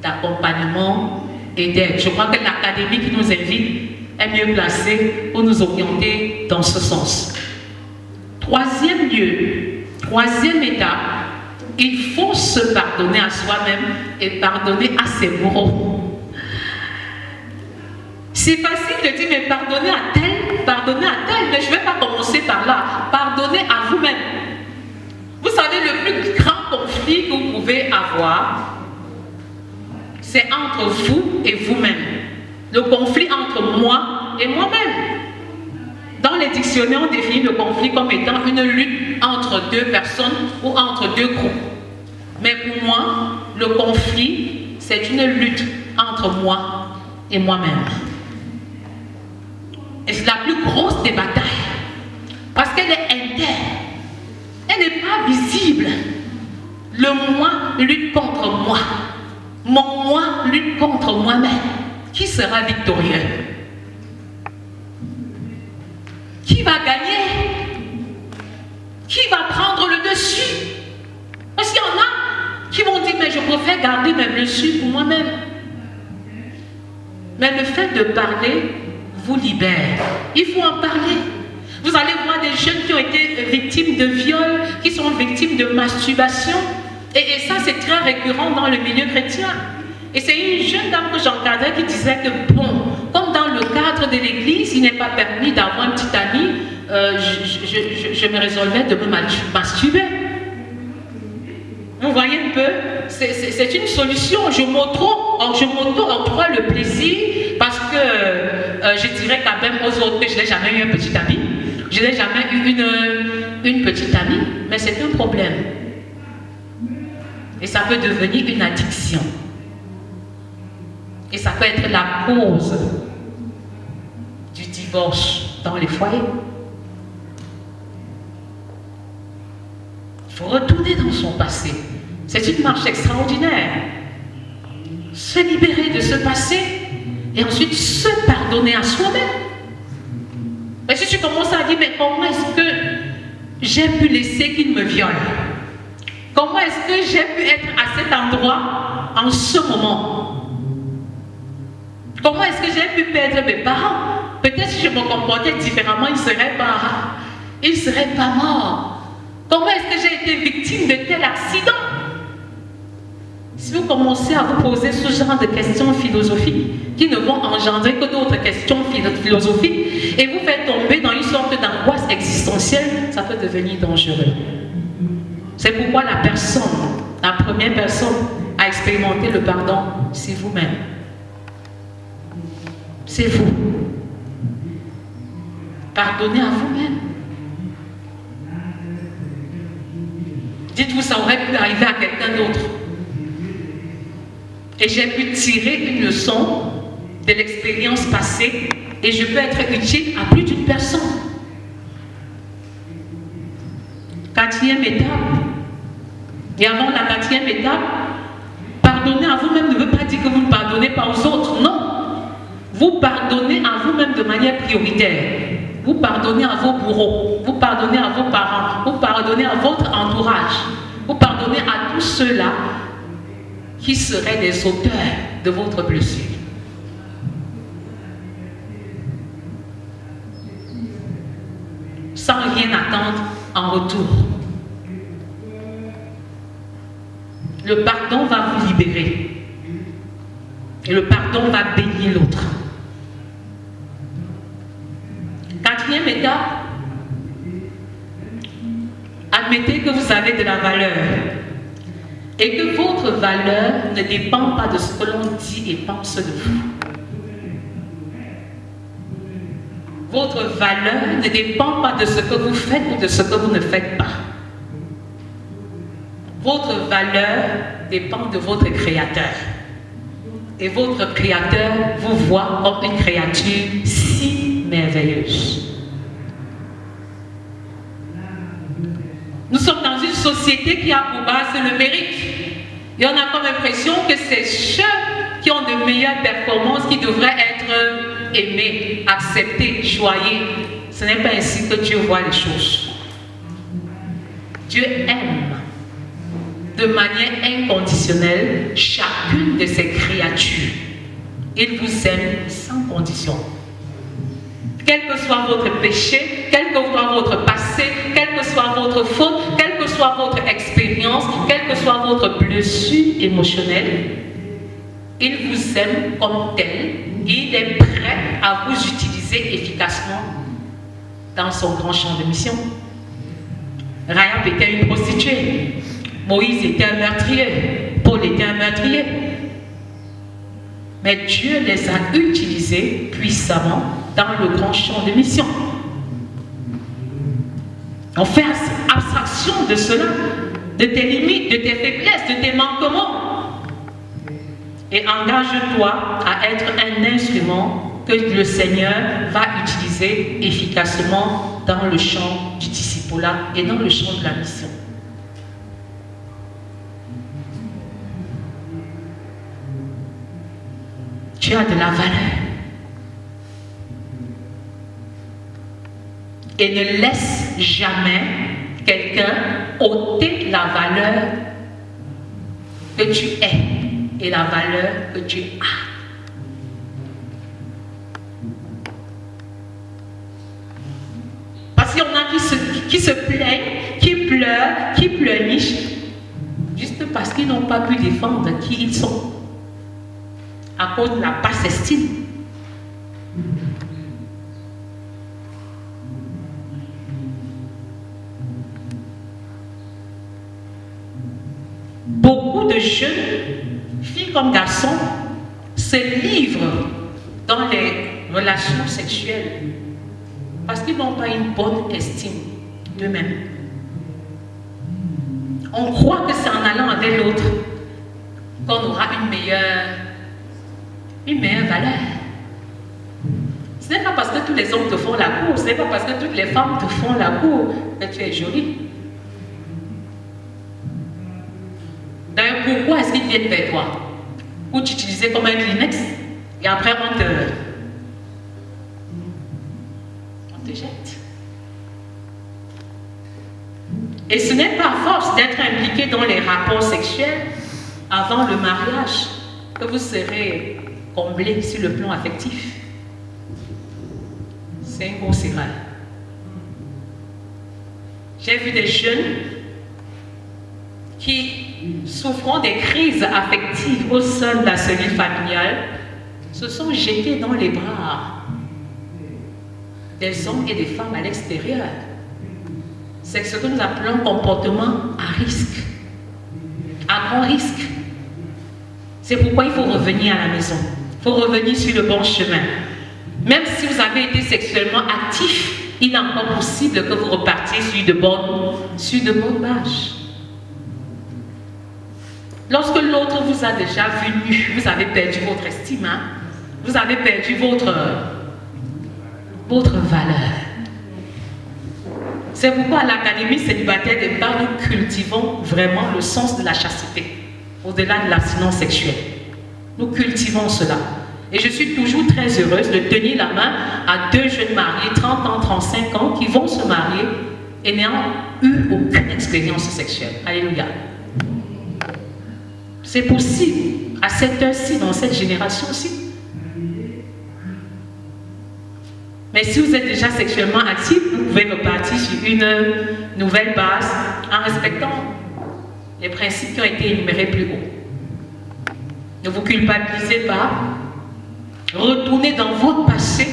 d'accompagnement et d'aide. Je crois que l'académie qui nous invite est mieux placée pour nous orienter dans ce sens. Troisième lieu, troisième étape, il faut se pardonner à soi-même et pardonner à ses bourreaux. C'est facile de dire, mais pardonnez à tel, mais je ne vais pas commencer par là. Pardonnez à vous-même. Vous savez, le plus grand conflit que vous pouvez avoir, c'est entre vous et vous-même. Le conflit entre moi et moi-même. Dans les dictionnaires, on définit le conflit comme étant une lutte entre deux personnes ou entre deux groupes. Mais pour moi, le conflit, c'est une lutte entre moi et moi-même. Et c'est la plus grosse des batailles. Parce qu'elle est interne. Elle n'est pas visible. Le moi lutte contre moi. Mon moi lutte contre moi-même. Qui sera victorieux? Qui va gagner? Qui va prendre le dessus? Parce qu'il y en a qui vont dire, mais je préfère garder mes blessures pour moi-même. Mais le fait de parler vous libère. Il faut en parler. Vous allez voir des jeunes qui ont été victimes de viol, qui sont victimes de masturbation. Et ça, c'est très récurrent dans le milieu chrétien. Et c'est une jeune dame que j'encadrais qui disait que, bon, comme dans le cadre de l'église, il n'est pas permis d'avoir un petit ami, je me résolvais de me masturber. Vous voyez un peu, c'est une solution. Je m'auto-octroie le plaisir parce que je dirais quand même aux autres que je n'ai jamais eu un petit ami. Je n'ai jamais eu une petite amie, mais c'est un problème. Et ça peut devenir une addiction. Et ça peut être la cause du divorce dans les foyers. Il faut retourner dans son passé. C'est une marche extraordinaire. Se libérer de ce passé et ensuite se pardonner à soi-même. Mais si tu commences à dire, mais comment est-ce que j'ai pu laisser qu'il me viole? Comment est-ce que j'ai pu être à cet endroit en ce moment? Comment est-ce que j'ai pu perdre mes parents? Peut-être si je me comportais différemment, ils ne seraient pas morts. Comment est-ce que j'ai été victime de tel accident? Si vous commencez à vous poser ce genre de questions philosophiques qui ne vont engendrer que d'autres questions philosophiques et vous faites tomber dans une sorte d'angoisse existentielle, ça peut devenir dangereux. C'est pourquoi la première personne à expérimenter le pardon, c'est vous-même. C'est vous. Pardonnez à vous-même. Dites-vous, ça aurait pu arriver à quelqu'un d'autre. Et j'ai pu tirer une leçon de l'expérience passée et je peux être utile à plus d'une personne. 4e étape. Et avant la 4e étape, pardonner à vous-même ne veut pas dire que vous ne pardonnez pas aux autres. Non. Vous pardonnez à vous-même de manière prioritaire. Vous pardonnez à vos bourreaux. Vous pardonnez à vos parents. Vous pardonnez à votre entourage. Vous pardonnez à tous ceux-là qui seraient des auteurs de votre blessure. Sans rien attendre en retour. Le pardon va vous libérer. Et le pardon va bénir l'autre. 4e étape. Admettez que vous avez de la valeur. Et que votre valeur ne dépend pas de ce que l'on dit et pense de vous. Votre valeur ne dépend pas de ce que vous faites ou de ce que vous ne faites pas. Votre valeur dépend de votre Créateur. Et votre Créateur vous voit comme une créature si merveilleuse. Nous sommes dans une société qui a pour base le mérite. Et on a comme l'impression que c'est ceux qui ont de meilleures performances qui devraient être aimés, acceptés, choyés. Ce n'est pas ainsi que Dieu voit les choses. Dieu aime de manière inconditionnelle chacune de ses créatures. Il vous aime sans condition. Quel que soit votre péché, quel que soit votre passé, quelle que soit votre faute, quelle que soit votre expérience, quelle que soit votre blessure émotionnelle, il vous aime comme tel. Il est prêt à vous utiliser efficacement dans son grand champ de mission. Rahab était une prostituée. Moïse était un meurtrier. Paul était un meurtrier. Mais Dieu les a utilisés puissamment dans le grand champ de mission. On fait abstraction de cela, de tes limites, de tes faiblesses, de tes manquements. Et engage-toi à être un instrument que le Seigneur va utiliser efficacement dans le champ du discipulat et dans le champ de la mission. Tu as de la valeur. Et ne laisse jamais quelqu'un ôter la valeur que tu es et la valeur que tu as. Parce qu'il y en a qui se plaignent, qui pleurent, qui pleurnichent, juste parce qu'ils n'ont pas pu défendre qui ils sont, à cause de la basse estime. Beaucoup de jeunes, filles comme garçons, se livrent dans les relations sexuelles parce qu'ils n'ont pas une bonne estime d'eux-mêmes. On croit que c'est en allant avec l'autre qu'on aura une meilleure valeur. Ce n'est pas parce que tous les hommes te font la cour, ce n'est pas parce que toutes les femmes te font la cour que tu es jolie. D'ailleurs, pourquoi est-ce qu'ils viennent vers toi? Pour t'utiliser comme un Kleenex et après on te jette. Et ce n'est pas à force d'être impliqué dans les rapports sexuels avant le mariage que vous serez comblé sur le plan affectif. C'est une grosse erreur. J'ai vu des jeunes qui, souffrant des crises affectives au sein de la cellule familiale, se sont jetés dans les bras des hommes et des femmes à l'extérieur. C'est ce que nous appelons comportement à risque, à grand risque. C'est pourquoi il faut revenir à la maison. Il faut revenir sur le bon chemin. Même si vous avez été sexuellement actif, il est encore possible que vous repartiez sur de bonnes bases. Lorsque l'autre vous a déjà vu nu, vous avez perdu votre estime, hein? Vous avez perdu votre valeur. C'est pourquoi à l'Académie célibataire des bars, nous cultivons vraiment le sens de la chasteté, au-delà de l'abstinence sexuelle. Nous cultivons cela. Et je suis toujours très heureuse de tenir la main à deux jeunes mariés, 30 ans, 35 ans, qui vont se marier et n'ayant eu aucune expérience sexuelle. Alléluia. C'est possible à cette heure-ci, dans cette génération-ci. Mais si vous êtes déjà sexuellement actif, vous pouvez repartir sur une nouvelle base en respectant les principes qui ont été énumérés plus haut. Ne vous culpabilisez pas. Retournez dans votre passé,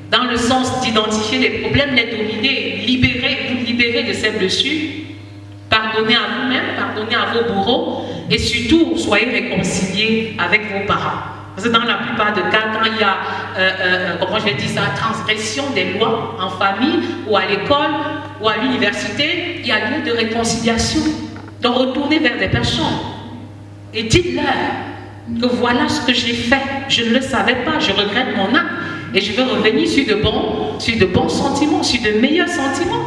dans le sens d'identifier les problèmes, les dominer, vous libérer de ces blessures. Pardonnez à vous-même, pardonnez à vos bourreaux et surtout, soyez réconciliés avec vos parents. Parce que dans la plupart des cas, quand il y a, comment je vais dire ça, transgression des lois en famille ou à l'école ou à l'université, il y a lieu de réconciliation. Donc retournez vers des personnes et dites-leur que voilà ce que j'ai fait, je ne le savais pas, je regrette mon acte et je veux revenir sur de bons sentiments, sur de meilleurs sentiments.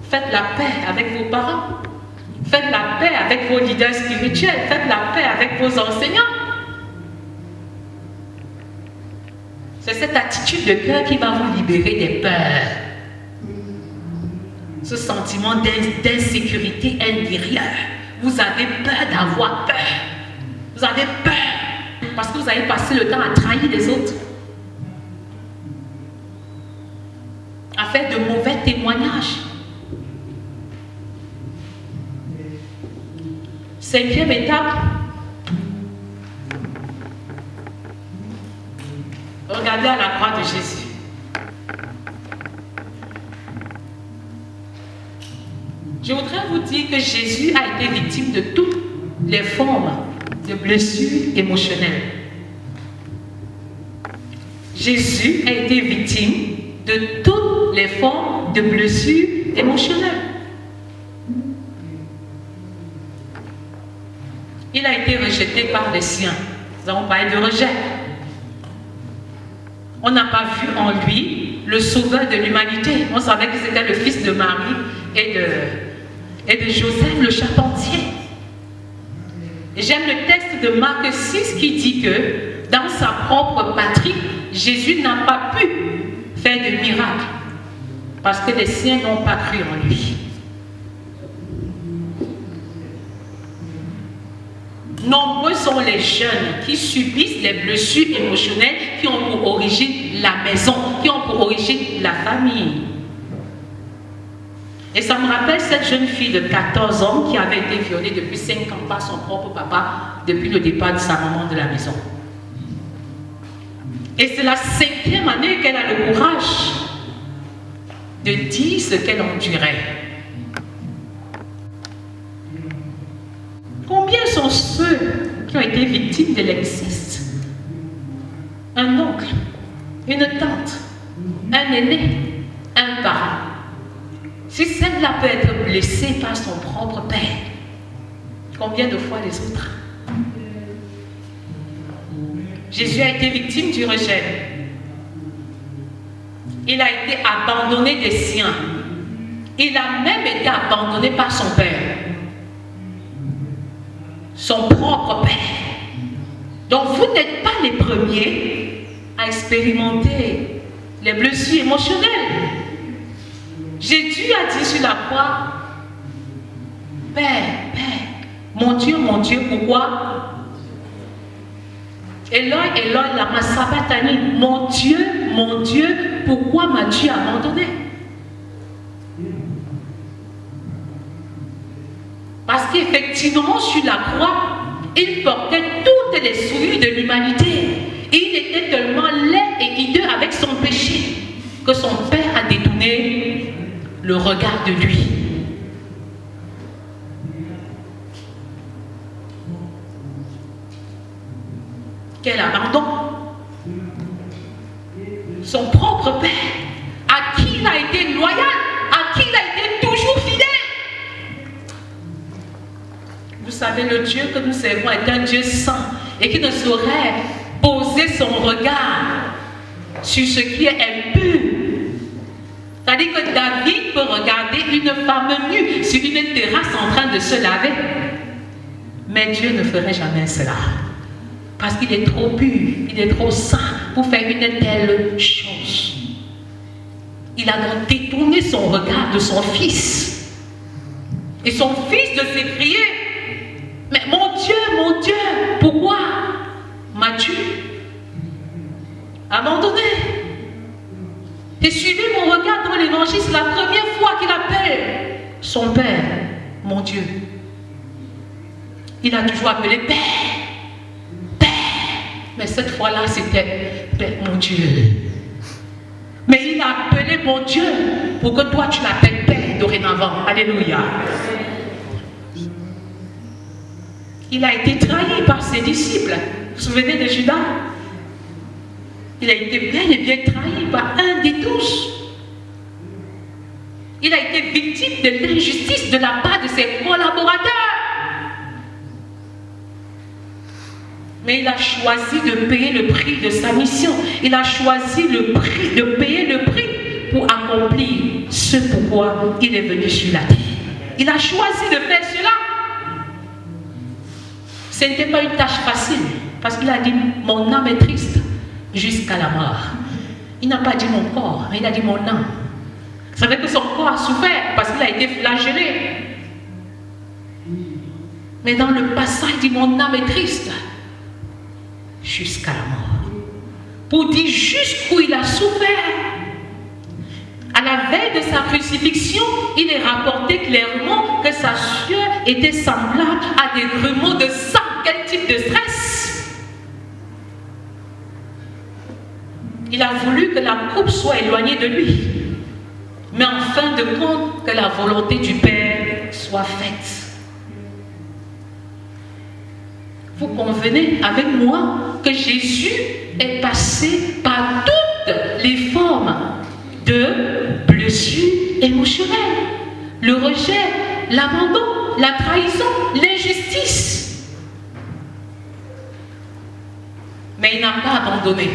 Faites la paix avec vos parents, faites la paix avec vos leaders spirituels, faites la paix avec vos enseignants. C'est cette attitude de cœur qui va vous libérer des peurs. Ce sentiment d'insécurité intérieure. Vous avez peur d'avoir peur. Vous avez peur parce que vous avez passé le temps à trahir les autres, à faire de mauvais témoignages. Cinquième étape, regardez à la croix de Jésus. Je voudrais vous dire que Jésus a été victime de toutes les formes de blessures émotionnelles. Jésus a été victime de toutes les formes de blessures émotionnelles. Il a été rejeté par les siens. Nous avons parlé de rejet. On n'a pas vu en lui le sauveur de l'humanité. On savait que c'était le fils de Marie et de Joseph le charpentier. J'aime le texte de Marc 6 qui dit que dans sa propre patrie, Jésus n'a pas pu faire de miracle parce que les siens n'ont pas cru en lui. Nombreux sont les jeunes qui subissent les blessures émotionnelles qui ont pour origine la maison, qui ont pour origine la famille. Et ça me rappelle cette jeune fille de 14 ans qui avait été violée depuis 5 ans par son propre papa depuis le départ de sa maman de la maison. Et c'est la 5e année qu'elle a le courage de dire ce qu'elle endurait. Combien sont ceux qui ont été victimes de l'inceste? Un oncle une tante, un aîné, un parent. Si celle-là peut être blessée par son propre père, combien de fois les autres? Jésus a été victime du rejet. Il a été abandonné des siens. Il a même été abandonné par son père. Son propre père. Donc vous n'êtes pas les premiers à expérimenter les blessures émotionnelles. Jésus a dit sur la croix, Père, mon Dieu, pourquoi? Eloi, Eloi, lama sabachthani, mon Dieu, pourquoi m'as-tu abandonné? Parce qu'effectivement, sur la croix, il portait toutes les souillures de l'humanité. Il était tellement laid et hideux avec son péché que son père a détourné le regard de lui. Quel abandon! Son propre père, à qui il a été loyal, à qui il a été toujours fidèle. Vous savez, le Dieu que nous servons est un Dieu saint et qui ne saurait poser son regard sur ce qui est impur. C'est-à-dire que David peut regarder une femme nue sur une terrasse en train de se laver. Mais Dieu ne ferait jamais cela. Parce qu'il est trop pur, il est trop saint pour faire une telle chose. Il a donc détourné son regard de son fils. Et son fils de s'écrier, mais mon Dieu, pourquoi m'as-tu abandonné? Et suivez mon regard dans l'évangile, c'est la première fois qu'il appelle son père, mon Dieu. Il a toujours appelé Père. Mais cette fois-là, c'était Père, mon Dieu. Mais il a appelé mon Dieu pour que toi, tu l'appelles Père dorénavant. Alléluia. Il a été trahi par ses disciples. Vous vous souvenez de Judas? Il a été bel et bien trahi par un des 12. Il a été victime de l'injustice de la part de ses collaborateurs. Mais il a choisi de payer le prix de sa mission. Il a choisi de payer le prix pour accomplir ce pourquoi il est venu sur la terre. Il a choisi de faire cela. Ce n'était pas une tâche facile. Parce qu'il a dit, mon âme est triste jusqu'à la mort. Il n'a pas dit mon corps, mais il a dit mon âme. Vous savez que son corps a souffert parce qu'il a été flagellé. Mais dans le passage, il dit, mon âme est triste jusqu'à la mort. Pour dire jusqu'où il a souffert. À la veille de sa crucifixion, il est rapporté clairement que sa sueur était semblable à des grumeaux de sang. Quel type de stress? Il a voulu que la coupe soit éloignée de lui. Mais en fin de compte, que la volonté du Père soit faite. Vous convenez avec moi que Jésus est passé par toutes les formes de blessures émotionnelles. Le rejet, l'abandon, la trahison, l'injustice. Mais il n'a pas abandonné.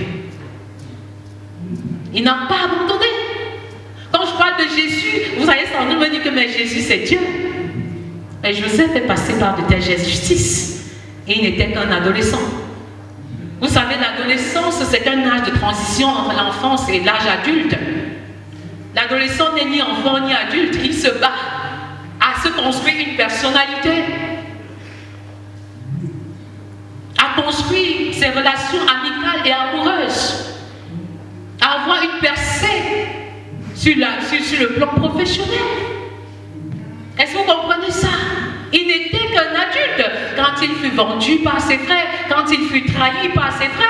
Il n'a pas abandonné. Quand je parle de Jésus, vous allez sans doute me dire que mais Jésus c'est Dieu. Mais Joseph est passé par de telles injustices. Et il n'était qu'un adolescent. Vous savez, l'adolescence, c'est un âge de transition entre l'enfance et l'âge adulte. L'adolescent n'est ni enfant ni adulte. Il se bat à se construire une personnalité, à construire ses relations amicales et amoureuses, à avoir une percée sur le plan professionnel. Est-ce que vous comprenez ça? Il n'était qu'un adulte quand il fut vendu par ses frères, quand il fut trahi par ses frères.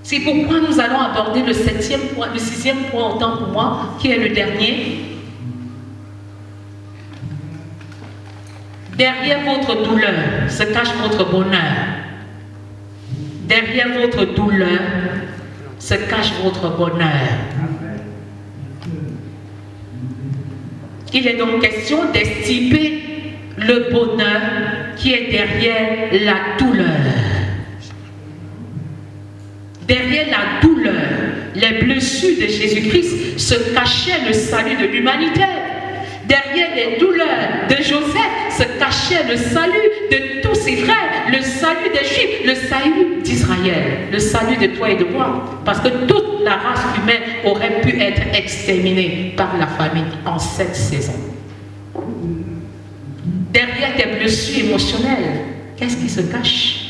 C'est pourquoi nous allons aborder le 7e point, le 6e point autant pour moi, qui est le dernier. Derrière votre douleur se cache votre bonheur. Derrière votre douleur se cache votre bonheur. Il est donc question d'estimer le bonheur qui est derrière la douleur. Derrière la douleur, les blessures de Jésus-Christ se cachait le salut de l'humanité. Derrière les douleurs de Joseph se cachait le salut de tous ses frères, le salut des Juifs, le salut d'Israël, le salut de toi et de moi. Parce que toute la race humaine aurait pu être exterminée par la famine en cette saison. Derrière tes blessures émotionnelles, qu'est-ce qui se cache?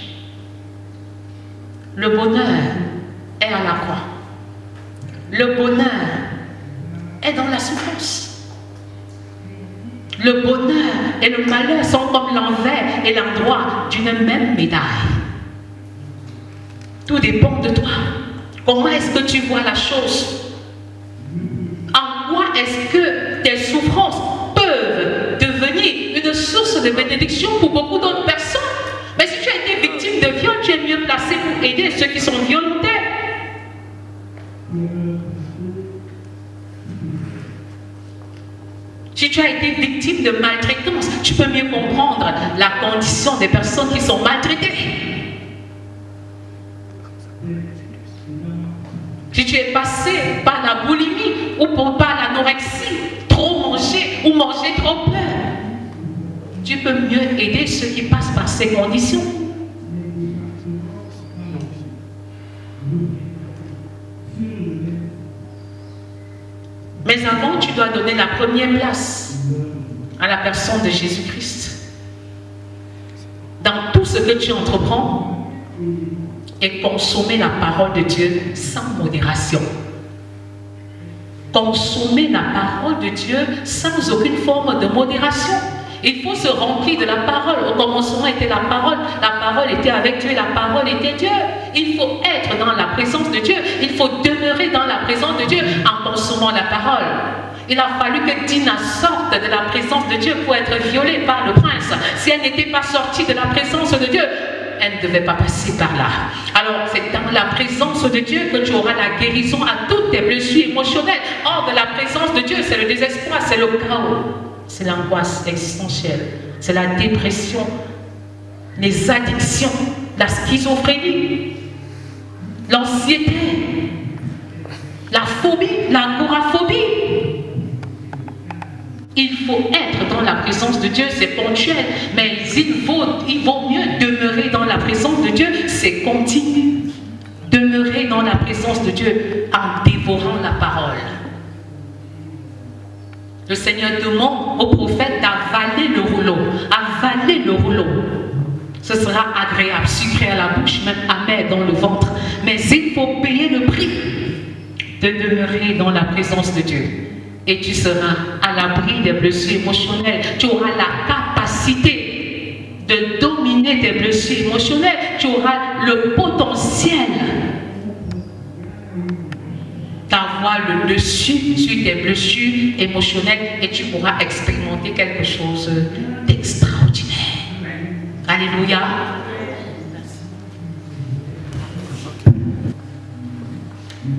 Le bonheur est à la croix. Le bonheur est dans la souffrance. Le bonheur et le malheur sont comme l'envers et l'endroit d'une même médaille. Tout dépend de toi. Comment est-ce que tu vois la chose? En quoi est-ce que tes souffrances peuvent devenir une source de bénédiction pour beaucoup d'autres personnes? Mais si tu as été victime de viol, tu es mieux placé pour aider ceux qui sont violentés. Si tu as été victime de maltraitance, tu peux mieux comprendre la condition des personnes qui sont maltraitées. Si tu es passé par la boulimie ou par l'anorexie, trop manger ou manger trop peu, tu peux mieux aider ceux qui passent par ces conditions. Mais avant, tu dois donner la première place à la personne de Jésus-Christ. Dans tout ce que tu entreprends, et consommer la parole de Dieu sans modération. Consommer la parole de Dieu sans aucune forme de modération. Il faut se remplir de la parole. Au commencement était la parole était avec Dieu, la parole était Dieu. Il faut être dans la présence de Dieu. Il faut demeurer dans la présence de Dieu en consommant la parole. Il a fallu que Dina sorte de la présence de Dieu pour être violée par le prince. Si elle n'était pas sortie de la présence de Dieu, elle ne devait pas passer par là. Alors, c'est dans la présence de Dieu que tu auras la guérison à toutes tes blessures émotionnelles. Hors de la présence de Dieu, c'est le désespoir, c'est le chaos, c'est l'angoisse existentielle, c'est la dépression, les addictions, la schizophrénie, l'anxiété, la phobie, l'agoraphobie. Il faut être dans la présence de Dieu, c'est ponctuel, mais il vaut mieux demeurer dans la présence de Dieu, c'est continu. Demeurer dans la présence de Dieu en dévorant la parole. Le Seigneur demande au prophète d'avaler le rouleau. Avaler le rouleau. Ce sera agréable, sucré à la bouche, même amer dans le ventre. Mais il faut payer le prix de demeurer dans la présence de Dieu. Et tu seras à l'abri des blessures émotionnelles. Tu auras la capacité de dominer tes blessures émotionnelles. Tu auras le potentiel d'avoir le dessus sur tes blessures émotionnelles et tu pourras expérimenter quelque chose d'extraordinaire. Alléluia.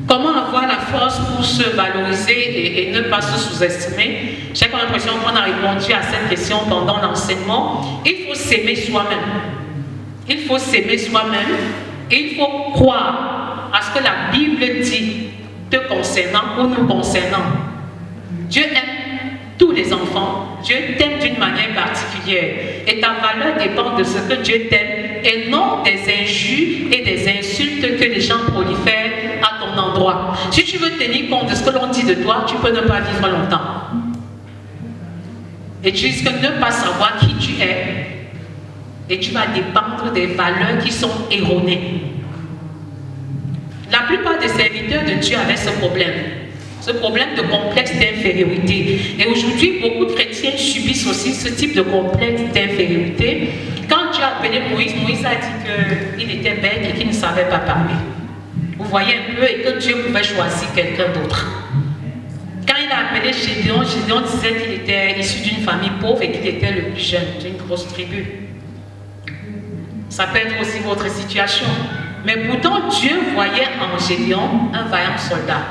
Comment avoir la force pour se valoriser et ne pas se sous-estimer? J'ai comme l'impression qu'on a répondu à cette question pendant l'enseignement. Il faut s'aimer soi-même. Il faut s'aimer soi-même et il faut croire à ce que la Bible dit te concernant ou nous concernant. Dieu aime tous les enfants. Dieu t'aime d'une manière particulière. Et ta valeur dépend de ce que Dieu t'aime et non des injures et des insultes que les gens prolifèrent à ton endroit. Si tu veux tenir compte de ce que l'on dit de toi, tu peux ne pas vivre longtemps. Et tu risques de ne pas savoir qui tu es. Et tu vas dépendre des valeurs qui sont erronées. La plupart des serviteurs de Dieu avaient ce problème de complexe d'infériorité. Et aujourd'hui, beaucoup de chrétiens subissent aussi ce type de complexe d'infériorité. Quand Dieu a appelé Moïse, Moïse a dit qu'il était bête et qu'il ne savait pas parler. Vous voyez un peu, et que Dieu pouvait choisir quelqu'un d'autre. Quand il a appelé Gédéon, Gédéon disait qu'il était issu d'une famille pauvre et qu'il était le plus jeune d'une grosse tribu. Ça peut être aussi votre situation. Mais pourtant, Dieu voyait en Gédéon un vaillant soldat.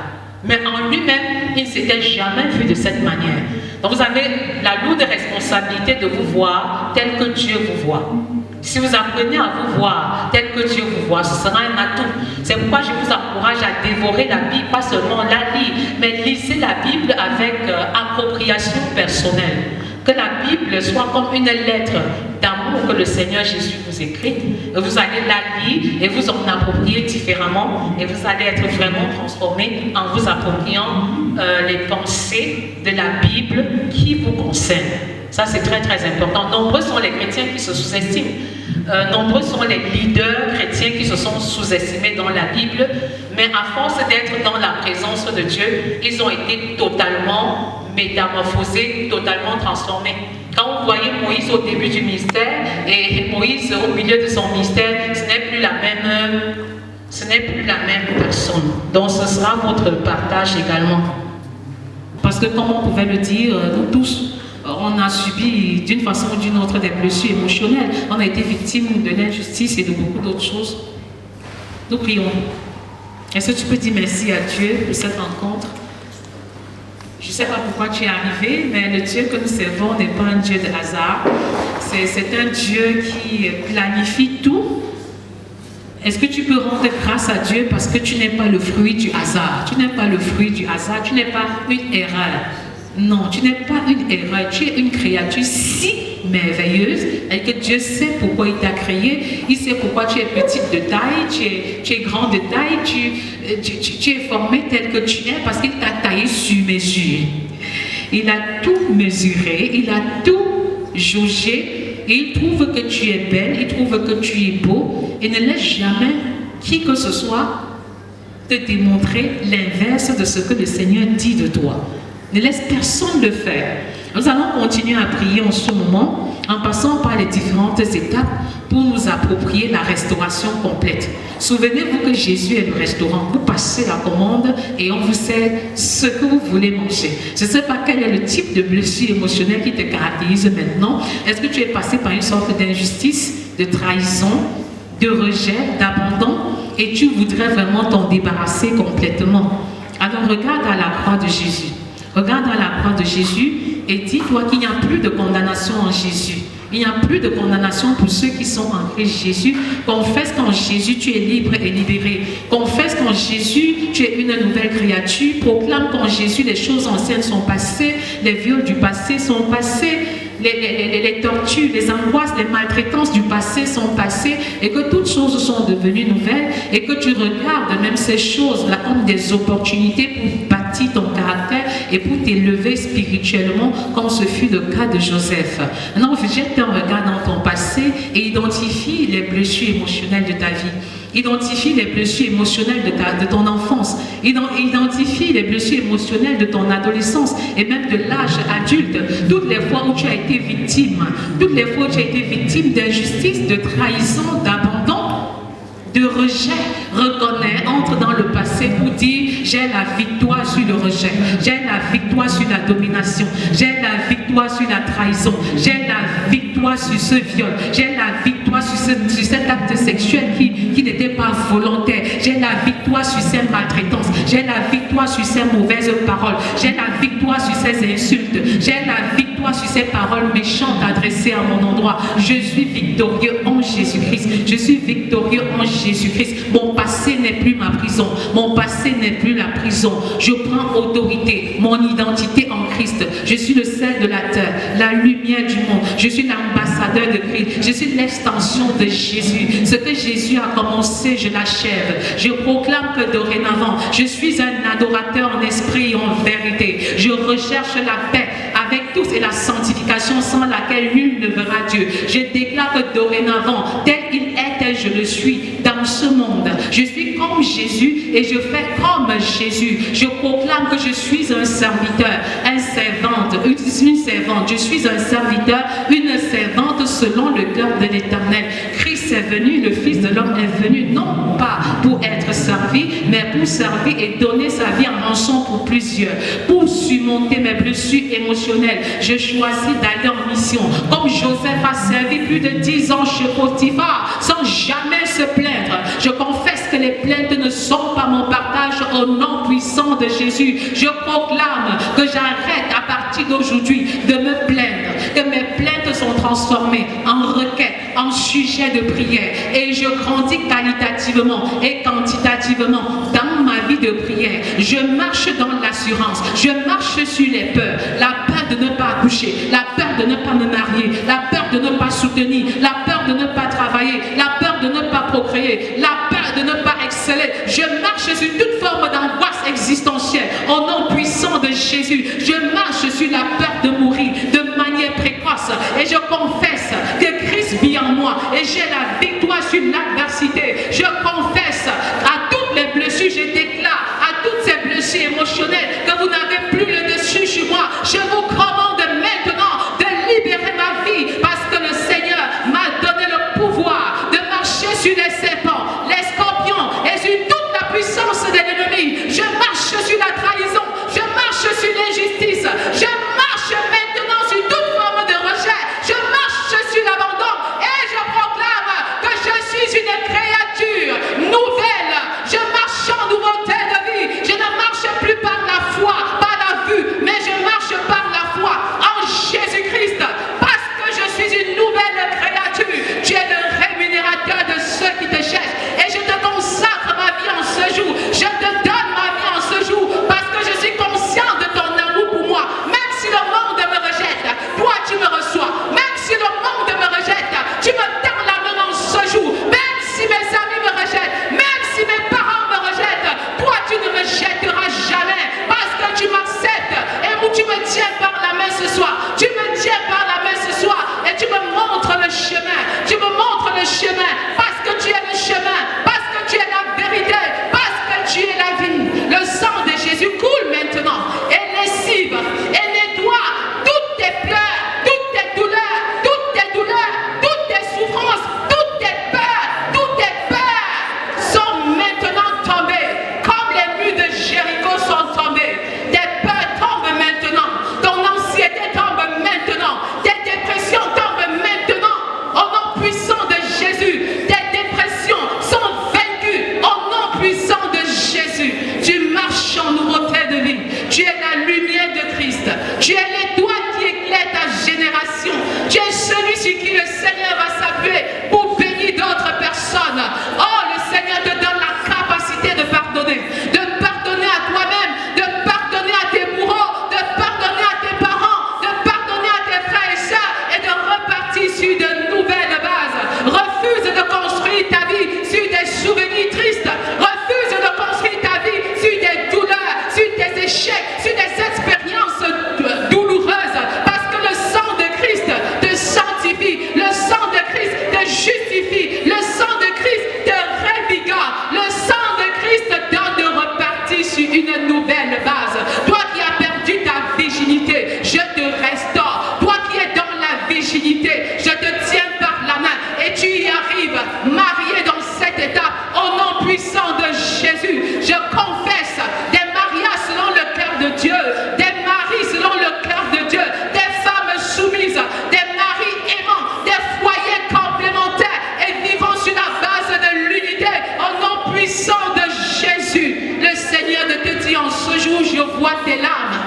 Mais en lui-même, il ne s'était jamais vu de cette manière. Donc vous avez la lourde responsabilité de vous voir tel que Dieu vous voit. Si vous apprenez à vous voir tel que Dieu vous voit, ce sera un atout. C'est pourquoi je vous encourage à dévorer la Bible, pas seulement la lire, mais lisez la Bible avec appropriation personnelle. Que la Bible soit comme une lettre d'amour que le Seigneur Jésus vous écrit. Vous allez la lire et vous en approprier différemment et vous allez être vraiment transformé en vous appropriant les pensées de la Bible qui vous concernent. Ça, c'est très très important. Nombreux sont les chrétiens qui se sous-estiment. Nombreux sont les leaders chrétiens qui se sont sous-estimés dans la Bible. Mais à force d'être dans la présence de Dieu, ils ont été totalement métamorphosés, totalement transformés. Quand vous voyez Moïse au début du ministère et Moïse au milieu de son ministère, ce n'est plus la même personne. Donc ce sera votre partage également. Parce que comme on pouvait le dire, nous tous, on a subi d'une façon ou d'une autre des blessures émotionnelles. On a été victime de l'injustice et de beaucoup d'autres choses. Nous prions. Est-ce que tu peux dire merci à Dieu pour cette rencontre? Je ne sais pas pourquoi tu es arrivé, mais le Dieu que nous servons n'est pas un Dieu de hasard. C'est un Dieu qui planifie tout. Est-ce que tu peux rendre grâce à Dieu parce que tu n'es pas le fruit du hasard? Tu n'es pas le fruit du hasard, tu n'es pas une erreur. Non, tu n'es pas une erreur, tu es une créature si merveilleuse et que Dieu sait pourquoi il t'a créé, il sait pourquoi tu es petite de taille, tu es grande de taille, tu es formé tel que tu es parce qu'il t'a taillé sur mesure. Il a tout mesuré, il a tout jaugé et il trouve que tu es belle, il trouve que tu es beau et ne laisse jamais qui que ce soit te démontrer l'inverse de ce que le Seigneur dit de toi. Ne laisse personne le faire. Nous allons continuer à prier en ce moment en passant par les différentes étapes pour nous approprier la restauration complète. Souvenez-vous que Jésus est le restaurant. Vous passez la commande et on vous sert ce que vous voulez manger. Je ne sais pas quel est le type de blessure émotionnelle qui te caractérise maintenant. Est-ce que tu es passé par une sorte d'injustice, de trahison, de rejet, d'abandon et tu voudrais vraiment t'en débarrasser complètement? Alors regarde à la croix de Jésus. Regarde à la croix de Jésus et dis-toi qu'il n'y a plus de condamnation en Jésus. Il n'y a plus de condamnation pour ceux qui sont en Christ Jésus. Confesse qu'en Jésus, tu es libre et libéré. Confesse qu'en Jésus, tu es une nouvelle créature. Proclame qu'en Jésus, les choses anciennes sont passées, les viols du passé sont passés, les tortures, les angoisses, les maltraitances du passé sont passées et que toutes choses sont devenues nouvelles et que tu regardes même ces choses-là comme des opportunités pour bâtir ton caractère et pour t'élever spirituellement comme ce fut le cas de Joseph. Maintenant, jette un regard dans ton passé et identifie les blessures émotionnelles de ta vie. Identifie les blessures émotionnelles de ton enfance. Identifie les blessures émotionnelles de ton adolescence et même de l'âge adulte. Toutes les fois où tu as été victime, toutes les fois où tu as été victime d'injustice, de trahison, d'abandon, de rejet, reconnais, entre dans le passé pour dire j'ai la victoire sur le rejet, j'ai la victoire sur la domination, j'ai la victoire sur la trahison, j'ai la victoire sur ce viol, j'ai la victoire sur cet acte sexuel qui n'était pas volontaire, j'ai la victoire sur ces maltraitances, j'ai la victoire sur ces mauvaises paroles, j'ai la victoire sur ces insultes, j'ai la victoire sur ces paroles méchantes adressées à mon endroit. Je suis victorieux en Jésus-Christ, je suis victorieux en Jésus-Christ. Mon passé n'est plus ma prison, mon passé n'est plus la prison. Je prends autorité, mon identité en Christ. Je suis le sel de la terre, la lumière du monde. Je suis l'ambassadeur de Christ. Je suis l'extension de Jésus. Ce que Jésus a commencé, je l'achève. Je proclame que dorénavant, je suis un adorateur en esprit et en vérité. Je recherche la paix avec tous et la sanctification sans laquelle nul ne verra Dieu. Je déclare que dorénavant, tel il est, tel je le suis dans ce monde. Je suis comme Jésus et je fais comme Jésus. Je proclame que je suis un serviteur, une servante. Je suis un serviteur, une servante selon le cœur de l'Éternel. Christ est venu, le Fils de l'homme est venu, non pas pour être servi, mais pour servir et donner sa vie en rançon pour plusieurs. Pour surmonter mes blessures émotionnelles. Je choisis d'aller en mission. Comme Joseph a servi plus de 10 ans chez Potiphar sans jamais se plaindre. Je confesse que les plaintes ne sont pas mon partage au nom puissant de Jésus. Je proclame que j'arrête à partir d'aujourd'hui de me plaindre, que mes plaintes sont transformées en requêtes, en sujet de prière. Et je grandis qualitativement et quantitativement dans ma vie de prière. Je marche dans l'assurance, je marche sur les peurs, la peur de ne pas accoucher, la peur de ne pas me marier, la peur de ne pas soutenir, la peur de ne pas travailler, la peur de ne pas procréer, la peur de ne pas exceller. Je marche sur toute forme d'angoisse existentielle au nom puissant de Jésus. Je marche sur la peur de mourir de manière précoce et je confesse que Christ vit en moi et j'ai la victoire sur l'adversité. Je confesse à toutes les blessures, je déclare à toutes ces blessures émotionnelles que vous n'avez plus le dessus sur moi. Je vous commande maintenant de libérer ma vie parce que le Seigneur m'a donné le pouvoir de marcher sur les serpents, les scorpions et sur toute la puissance de l'ennemi. Je marche sur la trahison, je marche sur l'injustice, je marche maintenant sur toute forme de rejet, je marche sur l'abandon et je proclame que je suis une créature nouvelle. Je marche en nouveauté de vie. Je ne marche plus par la foi, par la vue, mais je marche par la foi en Jésus-Christ parce que je suis une nouvelle créature. Tu es le rémunérateur de ceux qui te cherchent et je te consacre ma vie en ce jour. Je te donne ma vie en ce jour parce que je suis conscient de ton amour pour moi. Même si le monde me rejette, toi tu me reçois. Même si le monde me rejette, tu me tends la main en ce jour. Même si mes amis me rejettent, même si mes parents me rejettent, toi tu ne me jetteras jamais parce que tu m'acceptes et tu me tiens par la main ce soir. Tu me tiens par la main ce soir et tu me montres le chemin. Tu me montres le chemin parce que tu es le chemin, parce que tu es la vérité, parce que tu es la vie. Le sang de Jésus coule maintenant et lessive et nettoie toutes tes pleurs, toutes tes douleurs, toutes tes douleurs, toutes tes souffrances, toutes tes peurs sont maintenant tombées comme les murs de Jéricho sont tombés. Tes peurs tombent maintenant, ton anxiété tombe maintenant, tes dépressions tombent maintenant au nom puissant de Jésus. Tes dépressions sont vaincues au nom puissant de Jésus. Tu marches en nouveauté de vie. Tu es la lumière de Christ. Tu es l'étoile qui éclaire ta génération. Tu es celui sur qui le Seigneur va s'appuyer pour bénir d'autres personnes. Oh, le Seigneur te donne la capacité de pardonner à toi-même, de pardonner à tes bourreaux, de pardonner à tes parents, de pardonner à tes frères et sœurs et de repartir sur de nouvelles bases. Refuse de construire ta vie sur des souvenirs tristes. Refuse de construire ta vie sur des douleurs, sur des échecs, sur des expériences douloureuses. Parce que le sang de Christ te sanctifie, le sang de Christ te justifie, le sang de Christ te revigore, le sang de Christ te donne de repartir sur une nouvelle base. Toi qui as perdu ta virginité, je te restaure. Toi qui es dans la virginité, je te tiens par la main et tu y arrives, marié dans cette étape, au nom puissant de Jésus. Je confesse des mariages selon le cœur de Dieu, des maris selon le cœur de Dieu, des femmes soumises, des maris aimants, des foyers complémentaires et vivant sur la base de l'unité, au nom puissant de Jésus. Le Seigneur te dit en ce jour, je vois tes larmes.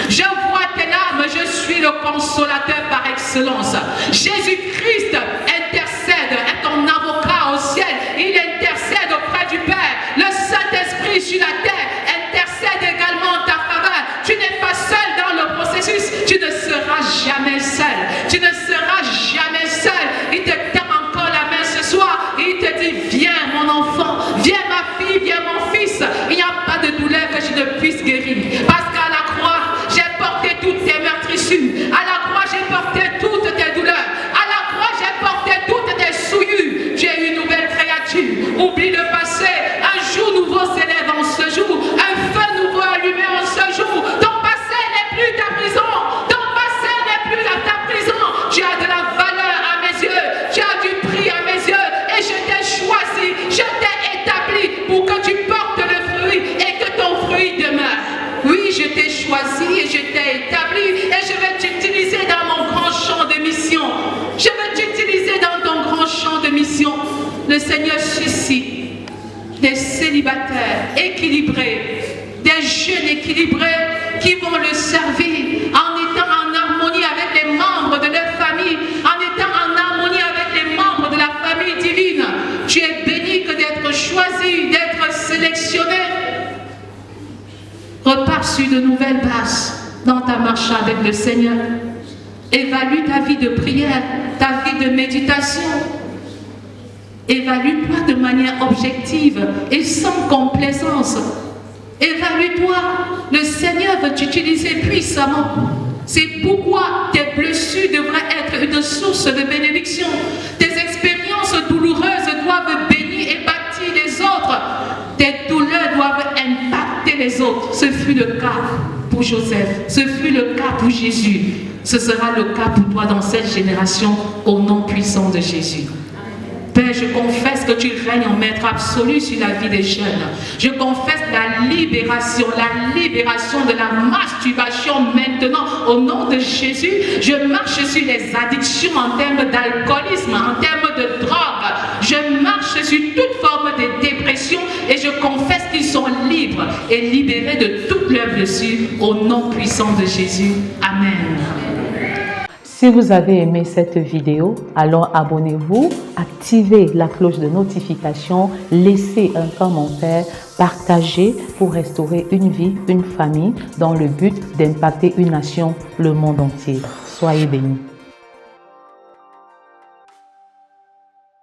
Je vois tes larmes, je suis le consolateur par excellence. Jésus-Christ intercède, est ton avocat au ciel. Il intercède auprès du Père. Le Saint-Esprit sur la terre intercède également en ta faveur. Tu n'es pas seul dans le processus. Tu ne seras jamais seul. Tu ne seras jamais seul. Il te tend encore la main ce soir. Il te dit, viens mon enfant, viens ma fille, viens mon fils. Il n'y a pas de douleur que je ne puisse guérir. Parce qu'à la croix, j'ai porté toutes tes meurtrissures. À la croix, j'ai porté toutes tes douleurs. À la croix, j'ai porté toutes tes souillures. Tu es une nouvelle créature. Oublie le passé. Un jour nouveau s'élève en ce jour. Un feu nouveau allumé en ce jour. Ton passé n'est plus ta prison. Ton passé n'est plus ta prison. Tu as de la valeur à mes yeux. Tu as du prix à mes yeux. Et je t'ai choisi. Je t'ai établi pour que tu portes le fruit et que ton fruit demeure. Oui, je t'ai choisi et je des célibataires équilibrés, des jeunes équilibrés qui vont le servir en étant en harmonie avec les membres de leur famille, en étant en harmonie avec les membres de la famille divine. Tu es béni que d'être choisi, d'être sélectionné. Repars sur de nouvelles bases dans ta marche avec le Seigneur. Évalue ta vie de prière, ta vie de méditation. Évalue-toi de manière objective et sans complaisance. Évalue-toi. Le Seigneur veut t'utiliser puissamment. C'est pourquoi tes blessures devraient être une source de bénédiction. Tes expériences douloureuses doivent bénir et bâtir les autres. Tes douleurs doivent impacter les autres. Ce fut le cas pour Joseph. Ce fut le cas pour Jésus. Ce sera le cas pour toi dans cette génération au nom puissant de Jésus. Père, je confesse que tu règnes en maître absolu sur la vie des jeunes. Je confesse la libération de la masturbation maintenant au nom de Jésus. Je marche sur les addictions en termes d'alcoolisme, en termes de drogue. Je marche sur toute forme de dépression et je confesse qu'ils sont libres et libérés de toutes leurs blessures au nom puissant de Jésus. Amen. Si vous avez aimé cette vidéo, alors abonnez-vous, activez la cloche de notification, laissez un commentaire, partagez pour restaurer une vie, une famille dans le but d'impacter une nation, le monde entier. Soyez bénis.